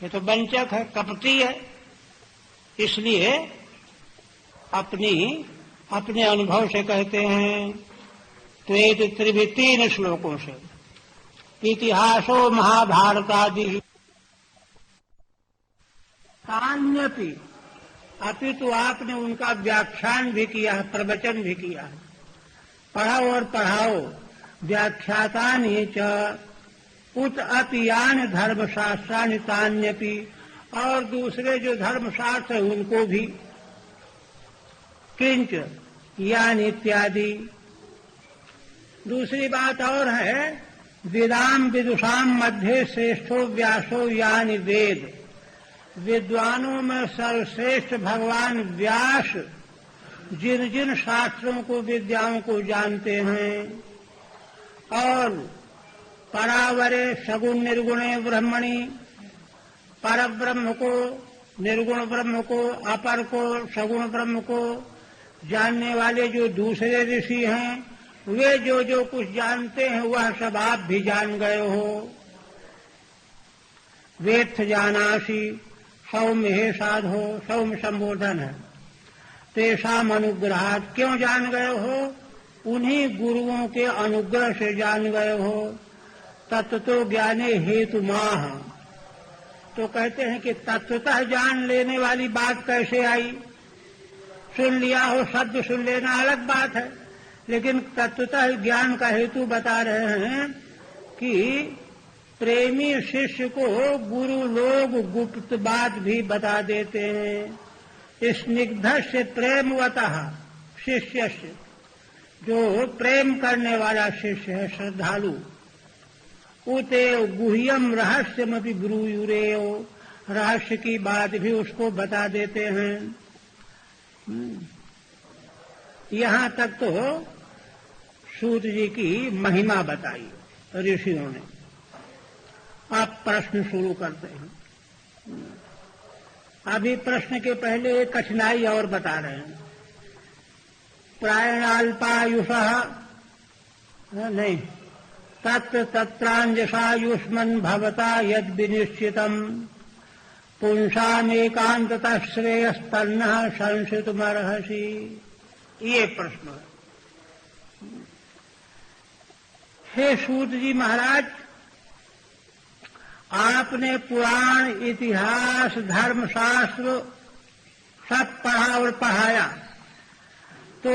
ये तो वंचक है, कपटी है। इसलिए अपने अनुभव से कहते हैं। तो एक त्रिभि 3 श्लोकों से, इतिहासो महाभारतादि तान्यपि, अपितु आपने उनका व्याख्यान भी किया है, प्रवचन भी किया है। पढ़ाओ और पढ़ाओ। व्याख्यातानि च उत अपियान धर्मशास्त्राणि तान्यपि, और दूसरे जो धर्मशास्त्र है उनको भी। किंच यान इत्यादि। दूसरी बात और है, वेदाम विदुषाम मध्य श्रेष्ठो व्यासो यानि वेद। विद्वानों में सर्वश्रेष्ठ भगवान व्यास जिन जिन शास्त्रों को, विद्याओं को जानते हैं। और परावरे सगुण निर्गुणे ब्रह्मणि, पर ब्रह्म को, निर्गुण ब्रह्म को, अपर को, सगुण ब्रह्म को जानने वाले जो दूसरे ऋषि हैं, वे जो जो कुछ जानते हैं वह सब आप भी जान गए हो। वेत्थ जानासि, सौम्य हे साधो, सौम्य संबोधन है। तेषाम अनुग्रहात्, क्यों जान गए हो? उन्हीं गुरुओं के अनुग्रह से जान गए हो। तत्वतो ज्ञाने हेतु माह। तो कहते हैं कि तत्वतः जान लेने वाली बात कैसे आई? सुन लिया हो, शब्द सुन लेना अलग बात है, लेकिन तत्वतः ज्ञान का हेतु बता रहे हैं कि प्रेमी शिष्य को गुरु लोग गुप्त बात भी बता देते हैं। स्निग्धस्य प्रेमवतः शिष्यस्य, जो प्रेम करने वाला शिष्य है, श्रद्धालु, उते गुह्यम रहस्यमपि ब्रूयुरेयो, रहस्य की बात भी उसको बता देते हैं। यहाँ तक तो सूत जी की महिमा बताई ऋषियों ने। आप प्रश्न शुरू करते हैं। अभी प्रश्न के पहले एक कठिनाई और बता रहे हैं। प्रायणाल्पायुषः नहीं, तत्र तत्रांजसायुष्मन् भवता यद विनिश्चितम् पुंसामेकान्ततः श्रेयस्तन्नः संशितुमर्हसि। ये प्रश्न है। हे सूत जी महाराज, आपने पुराण, इतिहास, धर्मशास्त्र सब पढ़ा और पढ़ाया, तो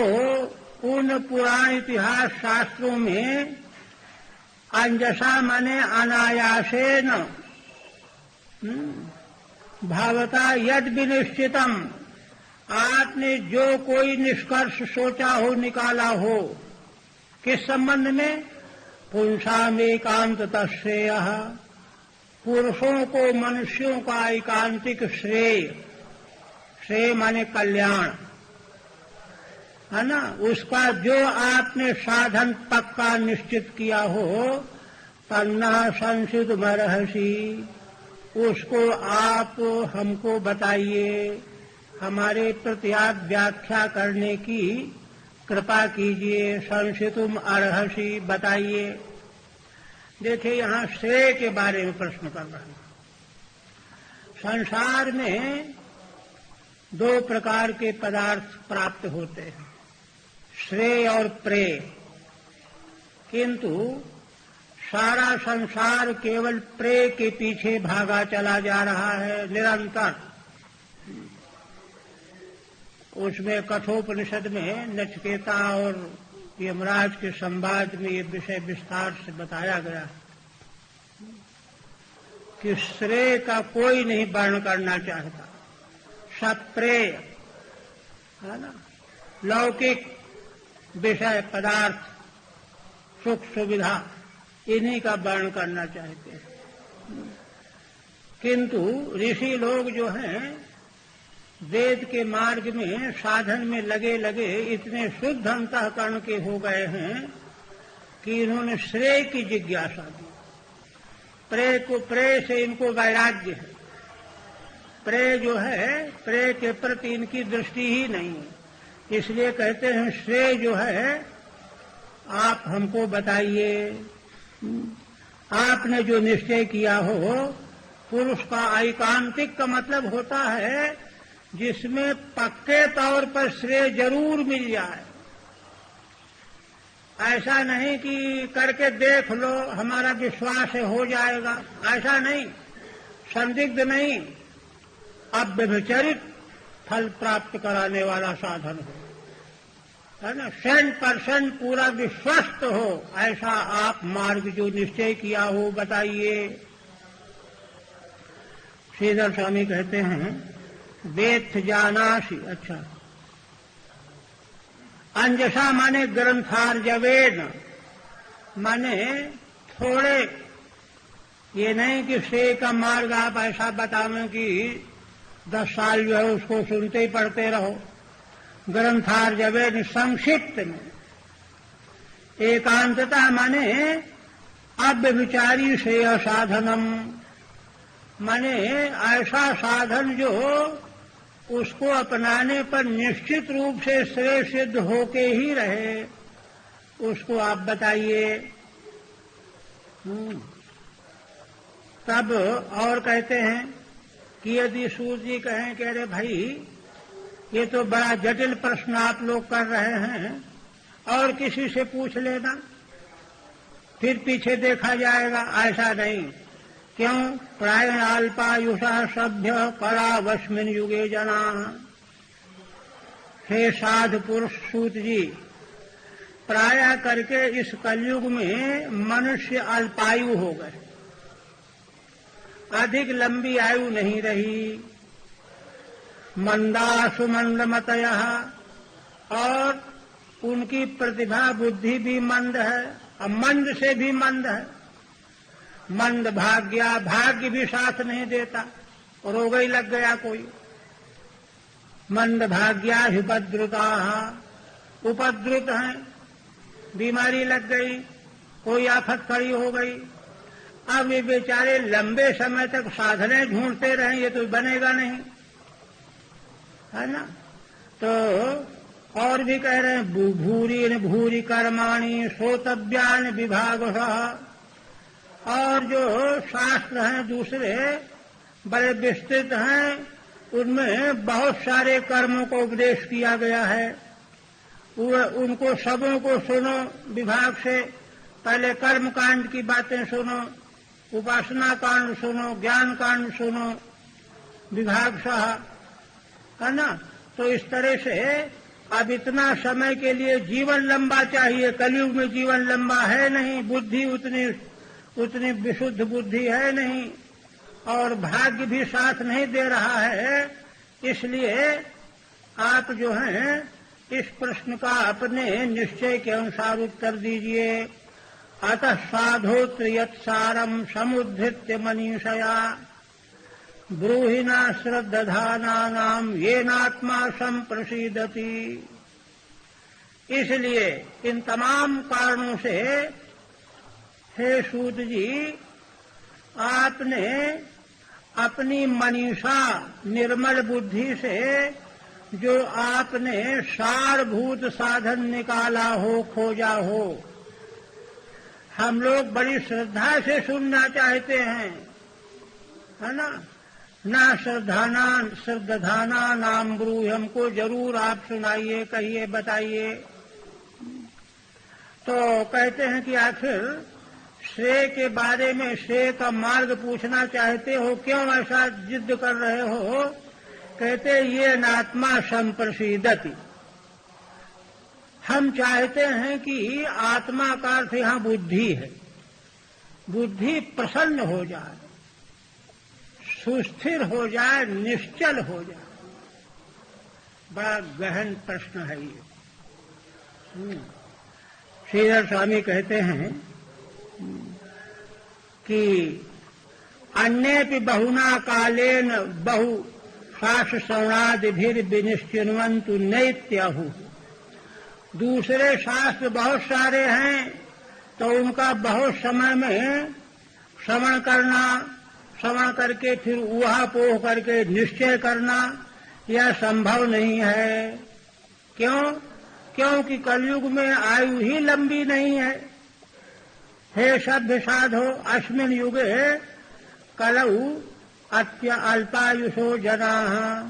उन पुराण इतिहास शास्त्रों में अंजसा माने अनायासेन भावता यद विनिश्चितम, आपने जो कोई निष्कर्ष सोचा हो, निकाला हो, किस संबंध में? पुंसाम एकांततः श्रेयः, पुरुषों को, मनुष्यों का एकांतिक श्रेय, श्रेय माने कल्याण है ना, उसका जो आपने साधन पक्का निश्चित किया हो, तन्नः संशितुमर्हसि, उसको आप हमको बताइए, हमारे प्रति आप व्याख्या करने की कृपा कीजिए। संशितुम अर्हसि, बताइए। देखिए, यहाँ श्रेय के बारे में प्रश्न कर रहे हैं। संसार में दो प्रकार के पदार्थ प्राप्त होते हैं, श्रेय और प्रेय। किंतु सारा संसार केवल प्रेय के पीछे भागा चला जा रहा है निरंतर। उसमें कठोपनिषद में नचिकेता और यमराज के संवाद में ये विषय विस्तार से बताया गया कि श्रेय का कोई नहीं वर्ण करना चाहता, सब प्रेय है ना, लौकिक विषय पदार्थ, सुख सुविधा, इन्हीं का वर्ण करना चाहते हैं। किंतु ऋषि लोग जो हैं, वेद के मार्ग में साधन में लगे लगे इतने शुद्ध अंतःकरण के हो गए हैं कि इन्होंने श्रेय की जिज्ञासा की। प्रेय से इनको वैराग्य है। प्रेय जो है, प्रेय के प्रति इनकी दृष्टि ही नहीं है। इसलिए कहते हैं श्रेय जो है आप हमको बताइए। आपने जो निश्चय किया हो, पुरुष का एकांतिक का मतलब होता है जिसमें पक्के तौर पर श्रेय जरूर मिल जाए। ऐसा नहीं कि करके देख लो, हमारा विश्वास है हो जाएगा, ऐसा नहीं, संदिग्ध नहीं, अब व्यभिचरित फल प्राप्त कराने वाला साधन हो, है ना, 100% पूरा विश्वस्त हो, ऐसा आप मार्ग जो निश्चय किया हो बताइए। श्रीधर स्वामी कहते हैं वेत्थ जानासि, अच्छा, अंजसा माने ग्रंथार्जवेन, माने थोड़े, ये नहीं कि श्रेय का मार्ग आप ऐसा बतावें कि 10 साल जो है उसको सुनते ही पढ़ते रहो। ग्रंथार्जवेन संक्षिप्त में। एकांतता माने अव्यभिचारी श्रेय साधनम, माने ऐसा साधन जो उसको अपनाने पर निश्चित रूप से श्रेय सिद्ध होके ही रहे, उसको आप बताइए। तब और कहते हैं कि यदि सूर्य जी कहें कि अरे भाई ये तो बड़ा जटिल प्रश्न आप लोग कर रहे हैं, और किसी से पूछ लेना, फिर पीछे देखा जाएगा, ऐसा नहीं। क्यों? प्रायण अल्पायुषः सभ्य कलावस्मिन् युगे जना, हे साधु पुरुष सूत जी, प्रायः करके इस कलयुग में मनुष्य अल्पायु हो गए, अधिक लंबी आयु नहीं रही। मंदा सुमंदमतयः, और उनकी प्रतिभा बुद्धि भी मंद है, और मंद से भी मंद है। मंद भाग्या, भाग्य भी साथ नहीं देता, रोग ही लग गया कोई। मंद भाग्या उपद्रुता, उपद्रुत हैं, बीमारी लग गई, कोई आफत खड़ी हो गई। अब ये बेचारे लंबे समय तक साधने ढूंढते रहे, ये तो बनेगा नहीं, है ना। तो और भी कह रहे हैं, भूरी भूरी कर्माणि श्रोतव्यानि विभागशः, और जो शास्त्र हैं दूसरे बड़े विस्तृत हैं, उनमें बहुत सारे कर्मों को उपदेश किया गया है। उनको सबों को सुनो विभाग से। पहले कर्म कांड की बातें सुनो, उपासना कांड सुनो, ज्ञान कांड सुनो, विभाग सह, है ना। तो इस तरह से अब इतना समय के लिए जीवन लंबा चाहिए। कलयुग में जीवन लंबा है नहीं, बुद्धि उतनी विशुद्ध बुद्धि है नहीं, और भाग्य भी साथ नहीं दे रहा है। इसलिए आप जो हैं इस प्रश्न का अपने निश्चय के अनुसार उत्तर दीजिए। अतः साधोत्र यत्सारम समुद्धृत्य मनीषया ब्रूहिणा श्रद्धानानाम येनात्मा संप्रसीदति। इसलिए इन तमाम कारणों से हे सूत जी, आपने अपनी मनीषा निर्मल बुद्धि से जो आपने सारभूत साधन निकाला हो, खोजा हो, हम लोग बड़ी श्रद्धा से सुनना चाहते हैं, है ना। ना श्रद्धाना नाम ब्रूहि, हमको जरूर आप सुनाइए, कहिए, बताइए। तो कहते हैं कि आखिर श्रेय के बारे में, श्रेय का मार्ग पूछना चाहते हो, क्यों ऐसा जिद कर रहे हो। कहते ये नात्मा संप्रसीदति, हम चाहते हैं कि आत्मा का अर्थ यहां बुद्धि है, बुद्धि प्रसन्न हो जाए, सुस्थिर हो जाए, निश्चल हो जाए। बड़ा गहन प्रश्न है ये। श्रीधर स्वामी कहते हैं कि अन्येपि बहुना कालेन बहु शास्त्र श्रवणादिभिर विनिश्चिन्वन्तु नैत्याहु। दूसरे शास्त्र बहुत सारे हैं, तो उनका बहुत समय में श्रवण करना, श्रवण करके फिर ऊहापोह करके निश्चय करना, यह संभव नहीं है। क्यों? क्योंकि कलयुग में आयु ही लंबी नहीं है। हे सभ्य साधो, अस्मिन् युगे कलौ अत्य अल्पायुषो जनाः,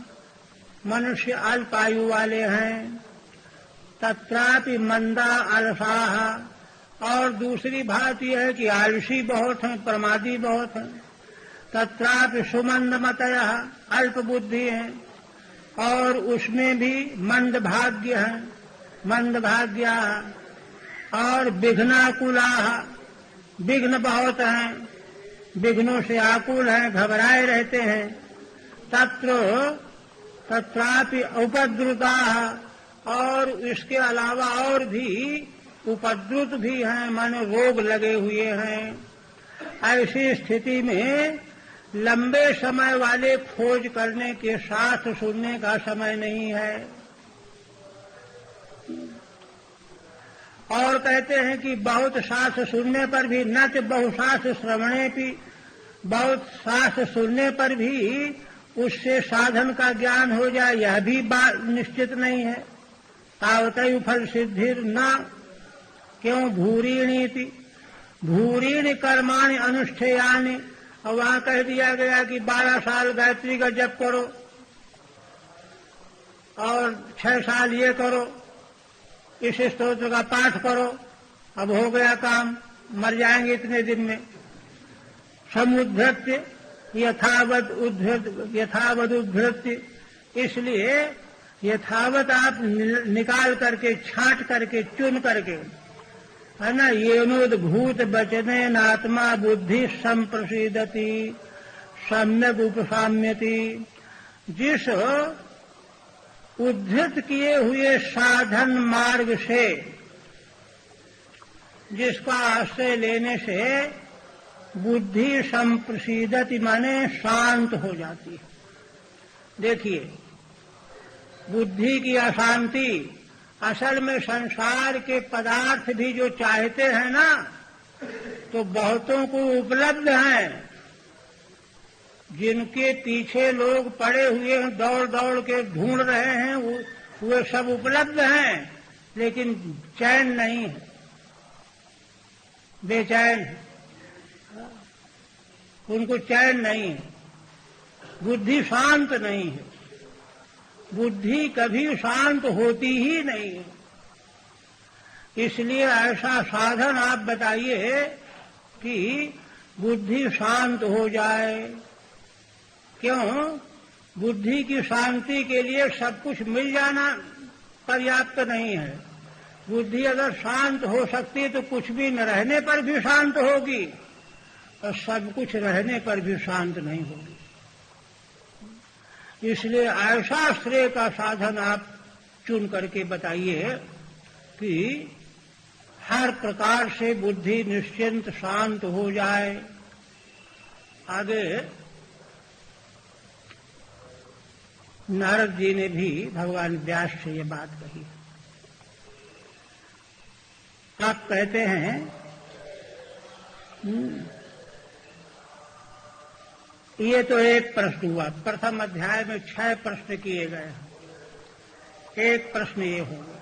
मनुष्य अल्पायु वाले हैं। तत्रापि मंदा अलसाः, और दूसरी बात यह है कि आलसी बहुत हैं, प्रमादी बहुत हैं। तत्रापि सुमंदमतयः, अल्प बुद्धि हैं, और उसमें भी मंद भाग्य हैं, मंद भाग्या, और विघ्नाकुलाः, विघ्न बहुत हैं, विघ्नों से आकुल हैं, घबराए रहते हैं। तत्रापि उपद्रुताः, और इसके अलावा और भी उपद्रुत भी हैं, माने रोग लगे हुए हैं। ऐसी स्थिति में लंबे समय वाले खोज करने के साथ सुनने का समय नहीं है। और कहते हैं कि बहुत शास्त्र सुनने पर भी, न कि बहुशास्त्र श्रवणे भी, बहुत शास्त्र सुनने पर भी उससे साधन का ज्ञान हो जाए, यह भी बात निश्चित नहीं है। तावतयु फल सिद्धिर न, क्यों भूरीणीति, भूरीण कर्माणि अनुष्ठेयानि। और वहां कह दिया गया कि 12 साल गायत्री का जप करो और 6 साल ये करो, इस स्तोत्र का पाठ करो, अब हो गया काम, मर जाएंगे इतने दिन में। समुद्धृत्य यथावद उद्धृत्य, इसलिए यथावत आप निकाल करके, छांट करके, चुन करके, है ना, येनोद्भूत वचने नात्मा बुद्धि संप्रसीदति सम्यक उपसाम्यति। जिस उद्धृत किए हुए साधन मार्ग से, जिसका आश्रय लेने से बुद्धि संप्रसीदति माने शांत हो जाती है। देखिए, बुद्धि की अशांति, असल में संसार के पदार्थ भी जो चाहते हैं ना, तो बहुतों को उपलब्ध हैं। जिनके पीछे लोग पड़े हुए हैं, दौड़ दौड़ के ढूंढ रहे हैं, वे सब उपलब्ध हैं, लेकिन चैन नहीं है, बेचैन है, उनको चैन नहीं है, बुद्धि शांत नहीं है। बुद्धि कभी शांत होती ही नहीं है। इसलिए ऐसा साधन आप बताइए कि बुद्धि शांत हो जाए। क्यों? बुद्धि की शांति के लिए सब कुछ मिल जाना पर्याप्त नहीं है। बुद्धि अगर शांत हो सकती तो कुछ भी न रहने पर भी शांत होगी, और सब कुछ रहने पर भी शांत नहीं होगी। इसलिए ऐसा श्रेय का साधन आप चुन करके बताइए कि हर प्रकार से बुद्धि निश्चिंत शांत हो जाए। आगे नारद जी ने भी भगवान व्यास से ये बात कही। आप कहते हैं, ये तो एक प्रश्न हुआ। प्रथम अध्याय में 6 प्रश्न किए गए हैं, एक प्रश्न ये होगा।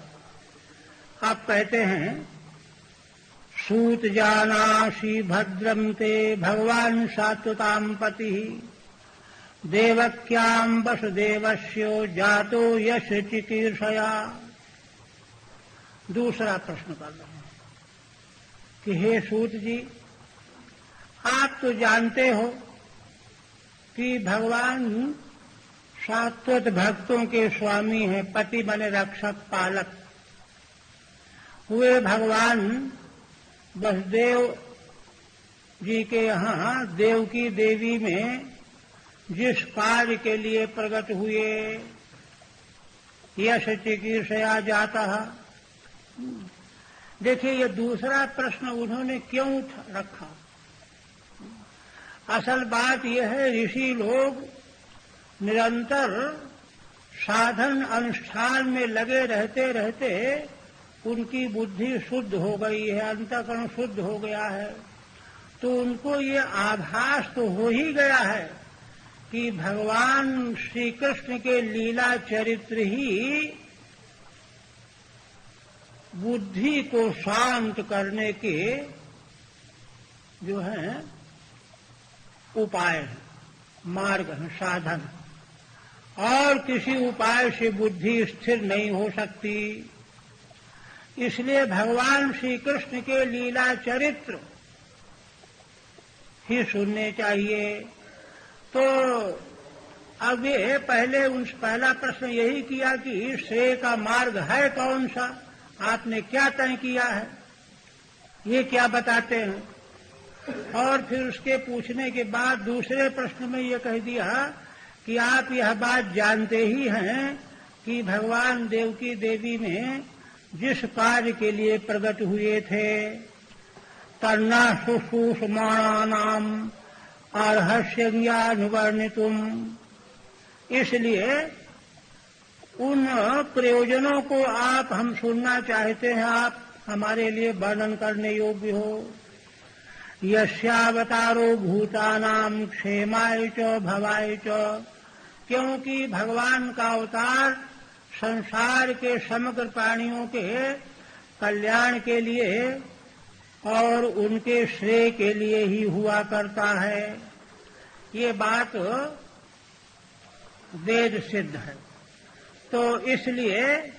आप कहते हैं, सूत जानासि भद्रम ते भगवान सात्वताम पति देवक्याम वसुदेवस्यो जातो यश चिकीर्षया। दूसरा प्रश्न कर रहे हैं कि हे सूत जी, आप तो जानते हो कि भगवान शाश्वत भक्तों के स्वामी हैं, पति बने रक्षक पालक हुए। भगवान वसुदेव जी के यहाँ देवकी देवी में जिस कार्य के लिए प्रकट हुए, यश चिकीर्षया जाता है। देखिए, ये दूसरा प्रश्न उन्होंने क्यों रखा? असल बात यह है, ऋषि लोग निरंतर साधन अनुष्ठान में लगे रहते रहते उनकी बुद्धि शुद्ध हो गई है, अंतःकरण शुद्ध हो गया है। तो उनको ये आभास तो हो ही गया है कि भगवान श्री कृष्ण के लीला चरित्र ही बुद्धि को शांत करने के जो है उपाय है, मार्ग है, साधन। और किसी उपाय से बुद्धि स्थिर नहीं हो सकती। इसलिए भगवान श्री कृष्ण के लीला चरित्र ही सुनने चाहिए। तो अब ये पहला प्रश्न यही किया कि श्रेय का मार्ग है कौन सा, आपने क्या तय किया है, ये क्या बताते हैं। और फिर उसके पूछने के बाद दूसरे प्रश्न में ये कह दिया कि आप यह बात जानते ही हैं कि भगवान देवकी देवी में जिस कार्य के लिए प्रकट हुए थे, तन्ना शुश्रूषमाणानाम अर्हस्यज्ञानुवर्णितुम, इसलिए उन प्रयोजनों को आप हम सुनना चाहते हैं, आप हमारे लिए वर्णन करने योग्य हो। यस्यावतारो भूतानाम क्षेमाय च भवाय च, क्योंकि भगवान का अवतार संसार के समग्र प्राणियों के कल्याण के लिए और उनके श्रेय के लिए ही हुआ करता है। ये बात वेद सिद्ध है। तो इसलिए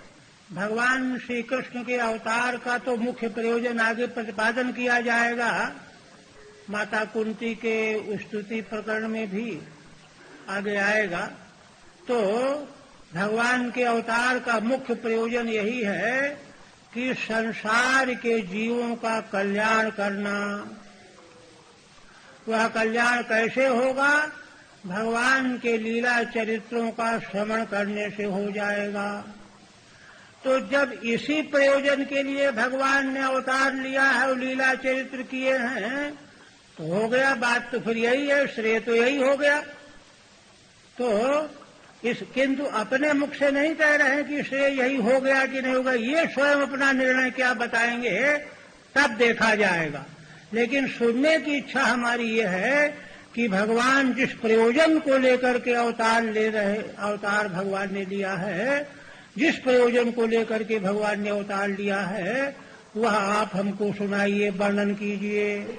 भगवान श्री कृष्ण के अवतार का तो मुख्य प्रयोजन आगे प्रतिपादन किया जाएगा। माता कुंती के स्तुति प्रकरण में भी आगे आएगा। तो भगवान के अवतार का मुख्य प्रयोजन यही है कि संसार के जीवों का कल्याण करना। वह कल्याण कैसे होगा? भगवान के लीला चरित्रों का श्रवण करने से हो जाएगा। तो जब इसी प्रयोजन के लिए भगवान ने अवतार लिया है और लीला चरित्र किए हैं तो हो गया। बात तो फिर यही है, श्रेय तो यही हो गया। तो किंतु अपने मुख से नहीं कह रहे हैं कि श्रेय यही हो गया कि नहीं होगा, ये स्वयं अपना निर्णय क्या बताएंगे तब देखा जाएगा। लेकिन सुनने की इच्छा हमारी ये है कि भगवान जिस प्रयोजन को लेकर के अवतार भगवान ने लिया है, जिस प्रयोजन को लेकर के भगवान ने अवतार लिया है, वह आप हमको सुनाइए, वर्णन कीजिए।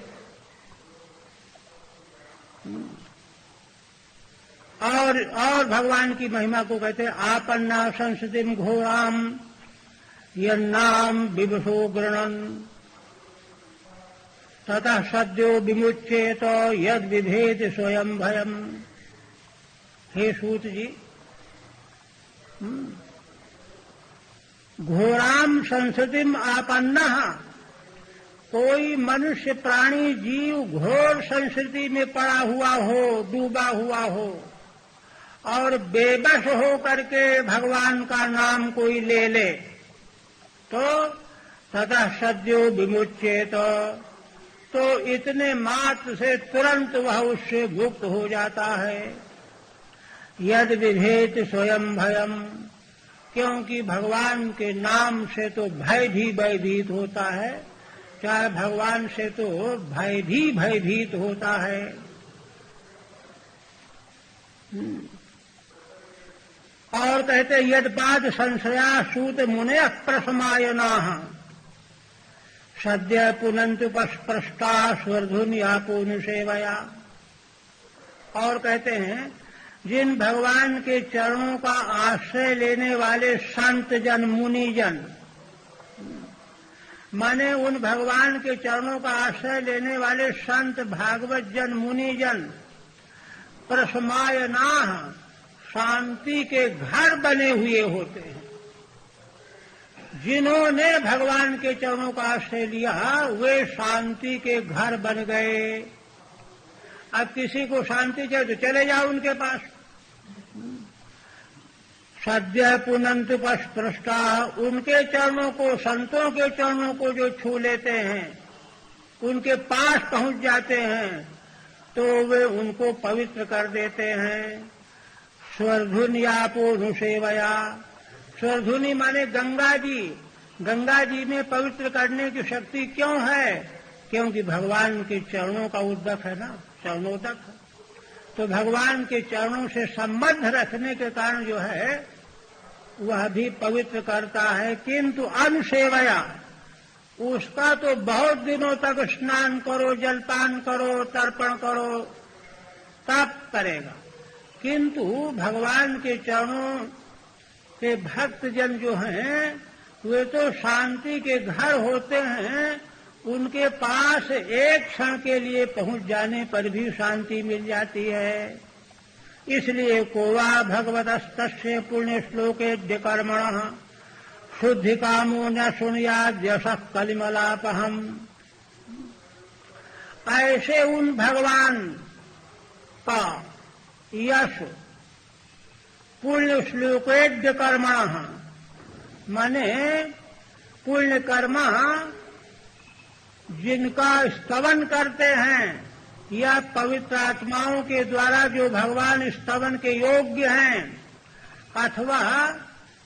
और भगवान की महिमा को कहते हैं आपन्ना संस्कृतिम घोराम यन्नाम विवशो गृणन ततः सद्यो विमुच्येत यद विभेद स्वयं भयम। हे सूत जी, घोराम संस्कृतिम आपन्ना, कोई मनुष्य प्राणी जीव घोर संस्कृति में पड़ा हुआ हो, डूबा हुआ हो और बेबस हो करके भगवान का नाम कोई ले ले तो ततः सद्यो विमुच्येत, तो इतने मात्र से तुरंत वह उससे मुक्त हो जाता है। यद विभेद स्वयं भयम, क्योंकि भगवान के नाम से तो भय भी भयभीत होता है, चाहे भगवान से तो भय भी भयभीत होता है। और कहते यदपाद संशया सूत मुने प्रसमायना सद्य पुनंतु पस्पृष्टा स्वर्धुन्यापुनुसेवया। और कहते हैं जिन भगवान के चरणों का आश्रय लेने वाले संत जन, मुनि जन, माने उन भगवान के चरणों का आश्रय लेने वाले संत भागवत जन, मुनि जन, प्रसमायना, शांति के घर बने हुए होते हैं। जिन्होंने भगवान के चरणों का आश्रय लिया वे शांति के घर बन गए। अब किसी को शांति चाहिए तो चले जाओ उनके पास। सद्य पुनंतु पस्पृष्टा, उनके चरणों को, संतों के चरणों को जो छू लेते हैं, उनके पास पहुंच जाते हैं तो वे उनको पवित्र कर देते हैं। स्वर्धुन्यापुनुसेवया, स्वर्धुनी माने गंगा जी। गंगा जी में पवित्र करने की शक्ति क्यों है? क्योंकि भगवान के चरणों का उद्दक है ना, चरणोदक है। तो भगवान के चरणों से संबंध रखने के कारण जो है वह भी पवित्र करता है। किंतु अनुसेवया, उसका तो बहुत दिनों तक स्नान करो, जलपान करो, तर्पण करो, तब करेगा। किंतु भगवान के चरणों के भक्त जन जो हैं वे तो शांति के घर होते हैं। उनके पास एक क्षण के लिए पहुंच जाने पर भी शांति मिल जाती है। इसलिए कोवा भगवतस्तस्य पुण्य श्लोके कर्मण शुद्धि कामो न सुनियाद यशः कलिमलापहम। ऐसे उन भगवान का यश पुण्य श्लोके कर्मण, माने पुण्य कर्मा जिनका स्तवन करते हैं या पवित्र आत्माओं के द्वारा जो भगवान स्तवन के योग्य हैं, अथवा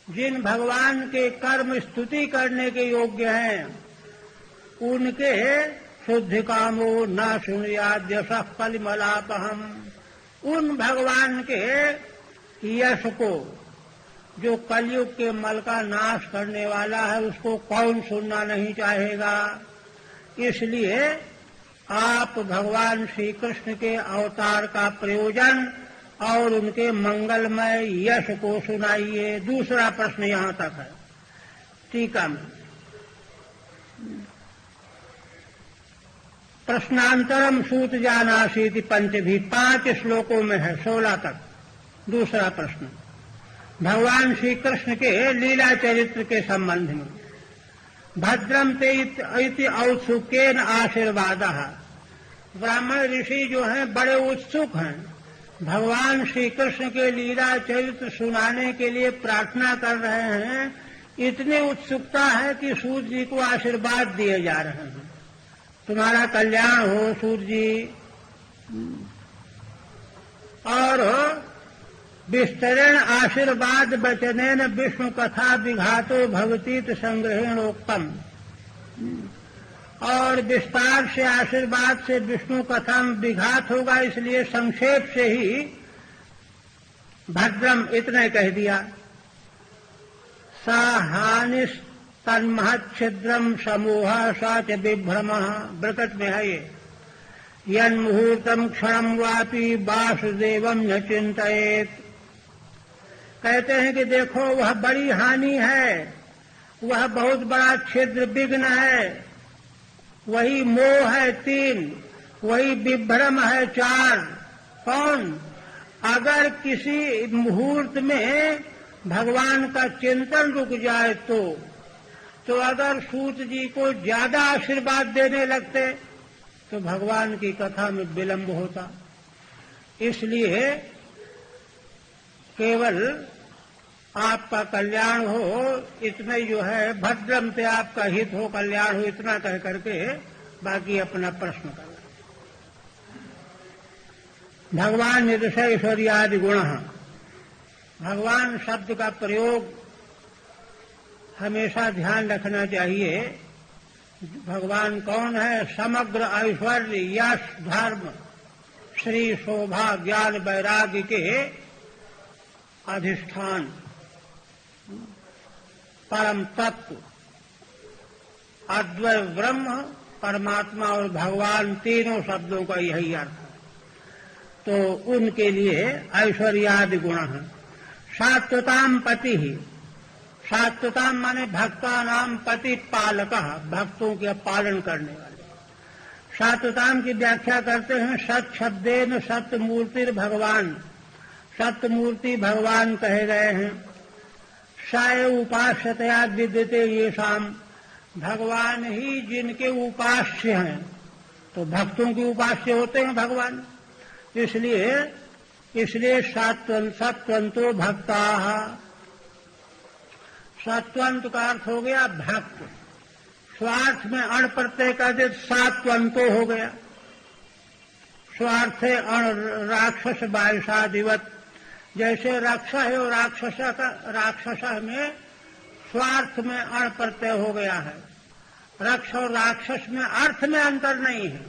जिन भगवान के कर्म स्तुति करने के योग्य हैं, उनके शुद्धि कामो न सुनियाद यशः कलिमलापहम। उन भगवान के यश को, जो कलयुग के मल का नाश करने वाला है, उसको कौन सुनना नहीं चाहेगा। इसलिए आप भगवान श्री कृष्ण के अवतार का प्रयोजन और उनके मंगलमय यश को सुनाइए। दूसरा प्रश्न यहाँ तक है। टीका में प्रश्नांतरम सूत जानासीति पंचभी, 5 श्लोकों में है, 16 तक। दूसरा प्रश्न भगवान श्री कृष्ण के लीला चरित्र के संबंध में। भद्रम ते इति औत्सुकेन आशीर्वादः। ब्राह्मण ऋषि जो हैं बड़े उत्सुक हैं, भगवान श्री कृष्ण के लीला चरित्र सुनाने के लिए प्रार्थना कर रहे हैं। इतनी उत्सुकता है कि सूत जी को आशीर्वाद दिए जा रहे हैं, तुम्हारा कल्याण हो सूत जी। और विस्तरेण आशीर्वाद वचनेन विष्णु कथा विघातो भवतीत संग्रहेणोक्तम। और विस्तार से आशीर्वाद से विष्णु कथा में विघात होगा, इसलिए संक्षेप से ही भद्रम इतने कह दिया। सा हानिस तन्महच्छिद्रम समूह सा च विभ्रम। ब्रकट में है ये, यन्मुहूर्तम क्षणम वापि वासुदेवम न चिंतयेत। कहते हैं कि देखो वह बड़ी हानि है, वह बहुत बड़ा छिद्र विघ्न है, वही मोह है 3, वही विभ्रम है 4। कौन? अगर किसी मुहूर्त में भगवान का चिंतन रुक जाए तो अगर सूत जी को ज्यादा आशीर्वाद देने लगते तो भगवान की कथा में विलंब होता। इसलिए केवल आपका कल्याण हो, इतने जो है भद्रम से आपका हित हो, कल्याण हो, इतना कह करके बाकी अपना प्रश्न करना। भगवान निर्दय ऐश्वर्यादि गुण। भगवान शब्द का प्रयोग हमेशा ध्यान रखना चाहिए। भगवान कौन है? समग्र ऐश्वर्य, यश, धर्म, श्री, शोभा, ज्ञान, वैराग्य के अधिष्ठान, परम तत्व, अद्वैत ब्रह्म, परमात्मा और भगवान, तीनों शब्दों का यही अर्थ है। तो उनके लिए ऐश्वर्यादि गुण है। सात्वताम पति ही, सात्वताम माने भक्ता नाम पति पालक, भक्तों के पालन करने वाले। सात्वताम की व्याख्या करते हैं सत शब्देन सत्यमूर्तिर भगवान। सत्यमूर्ति भगवान कहे गए हैं। साय उपास्यतया विद्यते ये शाम, भगवान ही जिनके उपास्य हैं, तो भक्तों के उपास्य होते हैं भगवान। इसलिए सत्वंतो भक्ता। सत्वंत का अर्थ हो गया भक्त। स्वार्थ में अण प्रत्यय का दे सात्वंतो हो गया। स्वार्थ अण राक्षस बायसादिवत, जैसे रक्षा है और राक्षस में स्वार्थ में अण प्रत्यय हो गया है। रक्ष और राक्षस में अर्थ में अंतर नहीं है।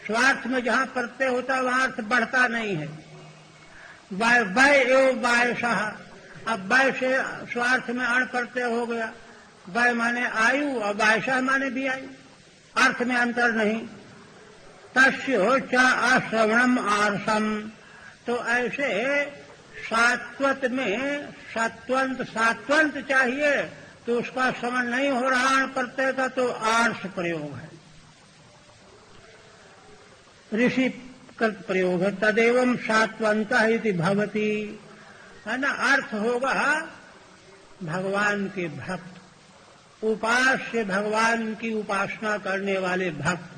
स्वार्थ में जहां प्रत्यय होता है वहां अर्थ बढ़ता नहीं है। वय एवं वायसः, अब वय से स्वार्थ में अण प्रत्यय हो गया। वय माने आयु और वायसः माने भी आयु, अर्थ में अंतर नहीं। तस्य च अश्रवणम आर्षम, तो ऐसे सात्वत में सात्वंत चाहिए तो उसका श्रवण नहीं हो रहा अण प्रत्यय का, तो आर्ष प्रयोग है, ऋषि कृत प्रयोग है। तदेवं सात्वंत इति भवति, है ना। अर्थ होगा भगवान के भक्त, उपास्य, भगवान की उपासना करने वाले भक्त।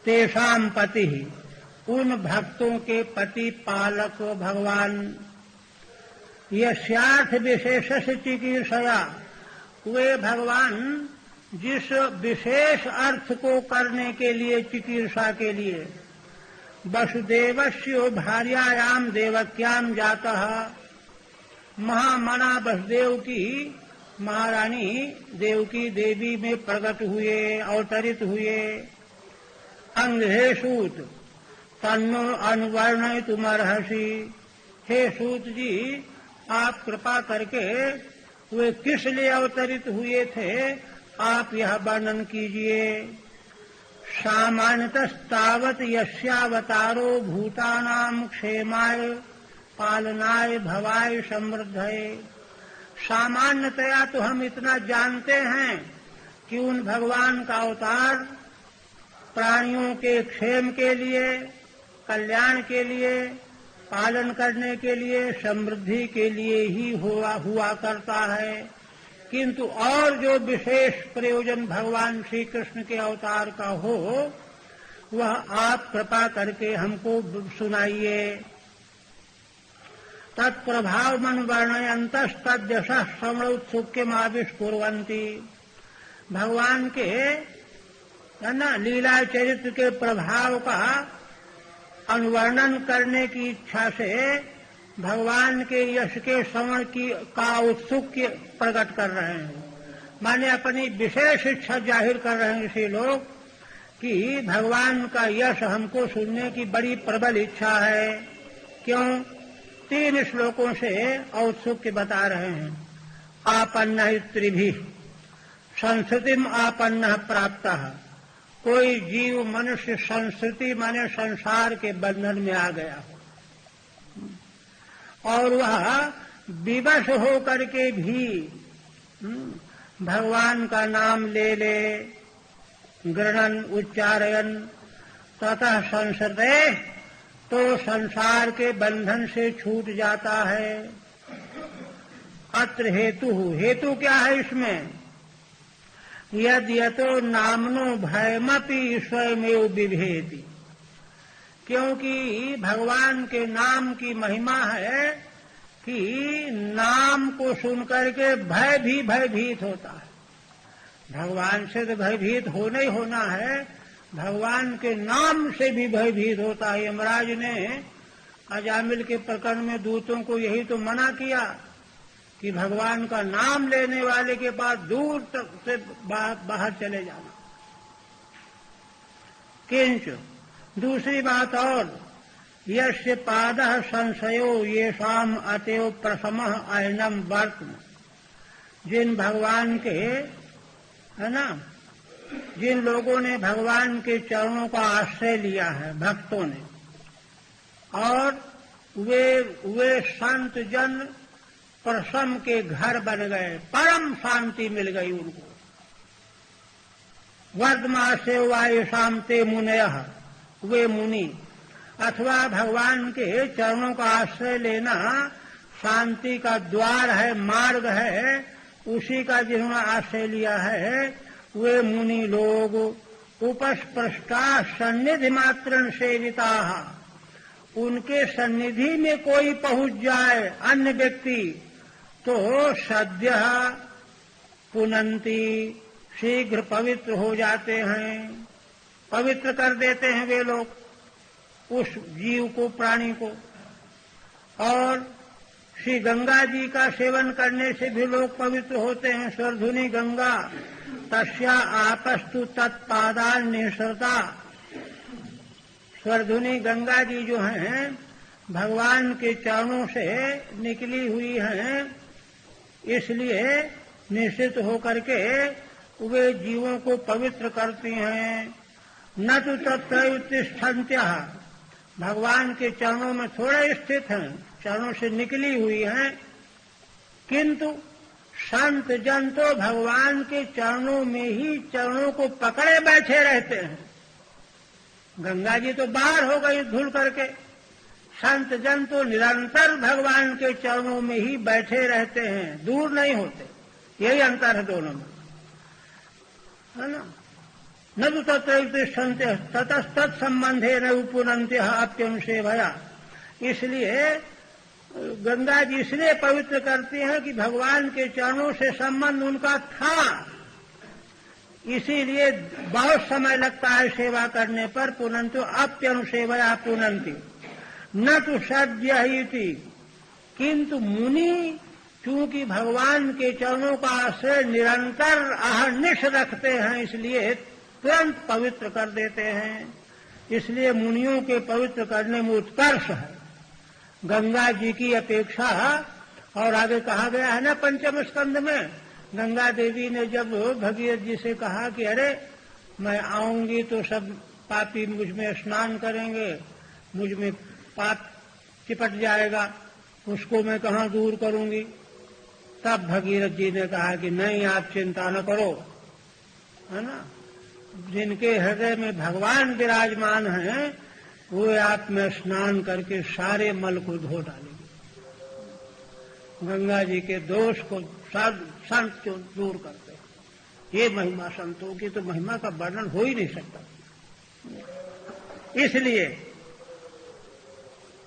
तेषाम पति, उन भक्तों के पति पालक भगवान। यस्यार्थ विशेष से चिकीर्षया, वे भगवान जिस विशेष अर्थ को करने के लिए, चिकीर्षा के लिए, वसुदेवस्य भार्यायाम देवक्याम जातः, महामना वसुदेव की महारानी देवकी देवी में प्रकट हुए, अवतरित हुए। अंगे सूत तन्नो अनुवर्णयितुमर्हसि, हे सूत जी आप कृपा करके वे किस लिए अवतरित हुए थे, आप यह वर्णन कीजिए। सामान्यतस्तावत यस्यावतारो भूतानां क्षेमाय पालनाय भवाय समृद्धये। सामान्यतया तो हम इतना जानते हैं कि उन भगवान का अवतार प्राणियों के क्षेम के लिए, कल्याण के लिए, पालन करने के लिए, समृद्धि के लिए ही हुआ करता है। किंतु और जो विशेष प्रयोजन भगवान श्री कृष्ण के अवतार का हो, वह आप कृपा करके हमको सुनाइए। तत्प्रभाव मन वर्णयंत तद्यश श्रवणोत्सुक्यमाविष्कुर्वन्ति। भगवान के है ना लीला चरित्र के प्रभाव का अनुवर्णन करने की इच्छा से भगवान के यश के श्रवण का उत्सुक्य प्रकट कर रहे हैं। माने अपनी विशेष इच्छा जाहिर कर रहे हैं ऋषि लोग कि भगवान का यश हमको सुनने की बड़ी प्रबल इच्छा है। क्यों? 3 श्लोकों से औत्सुक्य बता रहे हैं। आपन्न त्रिभिः संस्कृतिम आपन्न प्राप्तः। कोई जीव मनुष्य संस्कृति माने संसार के बंधन में आ गया हो और वह विवश हो करके भी भगवान का नाम ले ले, गृणन उच्चारयन ततः संसते, तो संसार के बंधन से छूट जाता है। अत्र हेतु क्या है इसमें? यतो नामनो भयमपि स्वयमेव बिभेति। क्योंकि भगवान के नाम की महिमा है कि नाम को सुनकर के भय भी भयभीत होता है। भगवान से तो भयभीत होना ही होना है, भगवान के नाम से भी भयभीत होता है। यमराज ने अजामिल के प्रकरण में दूतों को यही तो मना किया कि भगवान का नाम लेने वाले के पास दूर तक से बाहर चले जाना। किंच दूसरी बात और, यस्य पादः संशयो येषाम अतएव प्रथमः अयनम वर्तम। जिन भगवान के है ना, जिन लोगों ने भगवान के चरणों का आश्रय लिया है, भक्तों ने, और वे संत जन प्रसम के घर बन गए, परम शांति मिल गई उनको। वर्धमासे वायुषाम ते मुनयः, वे मुनि, अथवा भगवान के चरणों का आश्रय लेना शांति का द्वार है, मार्ग है, उसी का जिन्होंने आश्रय लिया है वे मुनि लोग। उपस्पृष्टा सन्निधि मात्रं सेविताः, उनके सन्निधि में कोई पहुंच जाए अन्य व्यक्ति तो सद्य पुनन्ति, शीघ्र पवित्र हो जाते हैं, पवित्र कर देते हैं वे लोग उस जीव को, प्राणी को। और श्री गंगा जी का सेवन करने से भी लोग पवित्र होते हैं। स्वर्धुनी गंगा तस्या आपस्तु तत्पादान निःसृता। स्वर्धुनी गंगा जी जो हैं भगवान के चरणों से निकली हुई हैं, इसलिए निश्चित होकर के वे जीवों को पवित्र करती हैं। न तो तत्र तिष्ठन्त्यः, भगवान के चरणों में थोड़े स्थित हैं, चरणों से निकली हुई हैं, किंतु संत जन तो भगवान के चरणों में ही चरणों को पकड़े बैठे रहते हैं। गंगा जी तो बाहर हो गई धुल करके, संत जन तो निरंतर भगवान के चरणों में ही बैठे रहते हैं, दूर नहीं होते। यही अंतर है दोनों में, है ना। न तो तत्संत्य ततस्तत् संबंधे न उपनंत्य अप्यनुसेवया। इसलिए गंगा जी इसलिए पवित्र करती हैं कि भगवान के चरणों से संबंध उनका था, इसीलिए बहुत समय लगता है सेवा करने पर। पुनंतु अप्यनुसेवया पुनंति न तो सद्य ही थी, किंतु मुनि चूंकि भगवान के चरणों का आश्रय निरंतर अहर्निश रखते हैं, इसलिए तुरंत पवित्र कर देते हैं। इसलिए मुनियों के पवित्र करने में उत्कर्ष है गंगा जी की अपेक्षा। और आगे कहा गया है ना पंचम स्कंद में, गंगा देवी ने जब भगीरथ जी से कहा कि अरे मैं आऊंगी तो सब पापी मुझ में स्नान करेंगे, मुझ में पाप चिपट जाएगा, उसको मैं कहाँ दूर करूंगी। तब भगीरथ जी ने कहा कि नहीं, आप चिंता न करो, है ना। जिनके हृदय में भगवान विराजमान हैं वो आप में स्नान करके सारे मल को धो डालेंगे, गंगा जी के दोष को संत क्यों दूर करते हैं। ये महिमा संतों की, तो महिमा का वर्णन हो ही नहीं सकता। इसलिए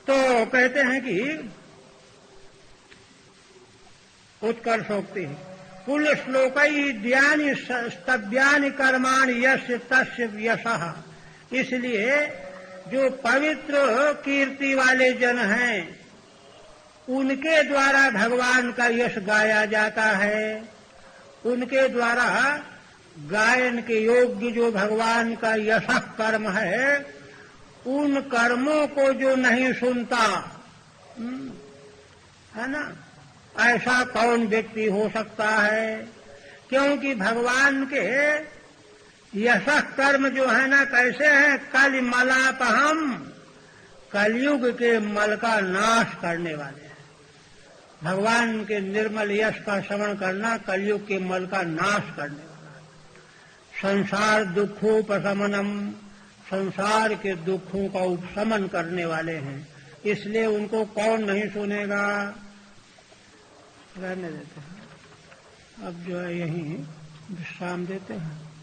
तो कहते हैं कि उत्कर्षोक्ति है, कुल श्लोकई द्यानि स्तव्यानि कर्माणि यस्य तस्य यशः। इसलिए जो पवित्र कीर्ति वाले जन हैं उनके द्वारा भगवान का यश गाया जाता है। उनके द्वारा गायन के योग्य जो भगवान का यश कर्म है, उन कर्मों को जो नहीं सुनता है ना, ऐसा कौन व्यक्ति हो सकता है। क्योंकि भगवान के यश कर्म जो है ना, कैसे है, कल मलापहम, कलयुग के मल का नाश करने वाले हैं। भगवान के निर्मल यश का श्रवण करना कलयुग के मल का नाश करने वाला है। संसार दुखोपशमनम, संसार के दुखों का उपशमन करने वाले हैं। इसलिए उनको कौन नहीं सुनेगा। रहने देते हैं, अब जो है यहीं विश्राम देते हैं।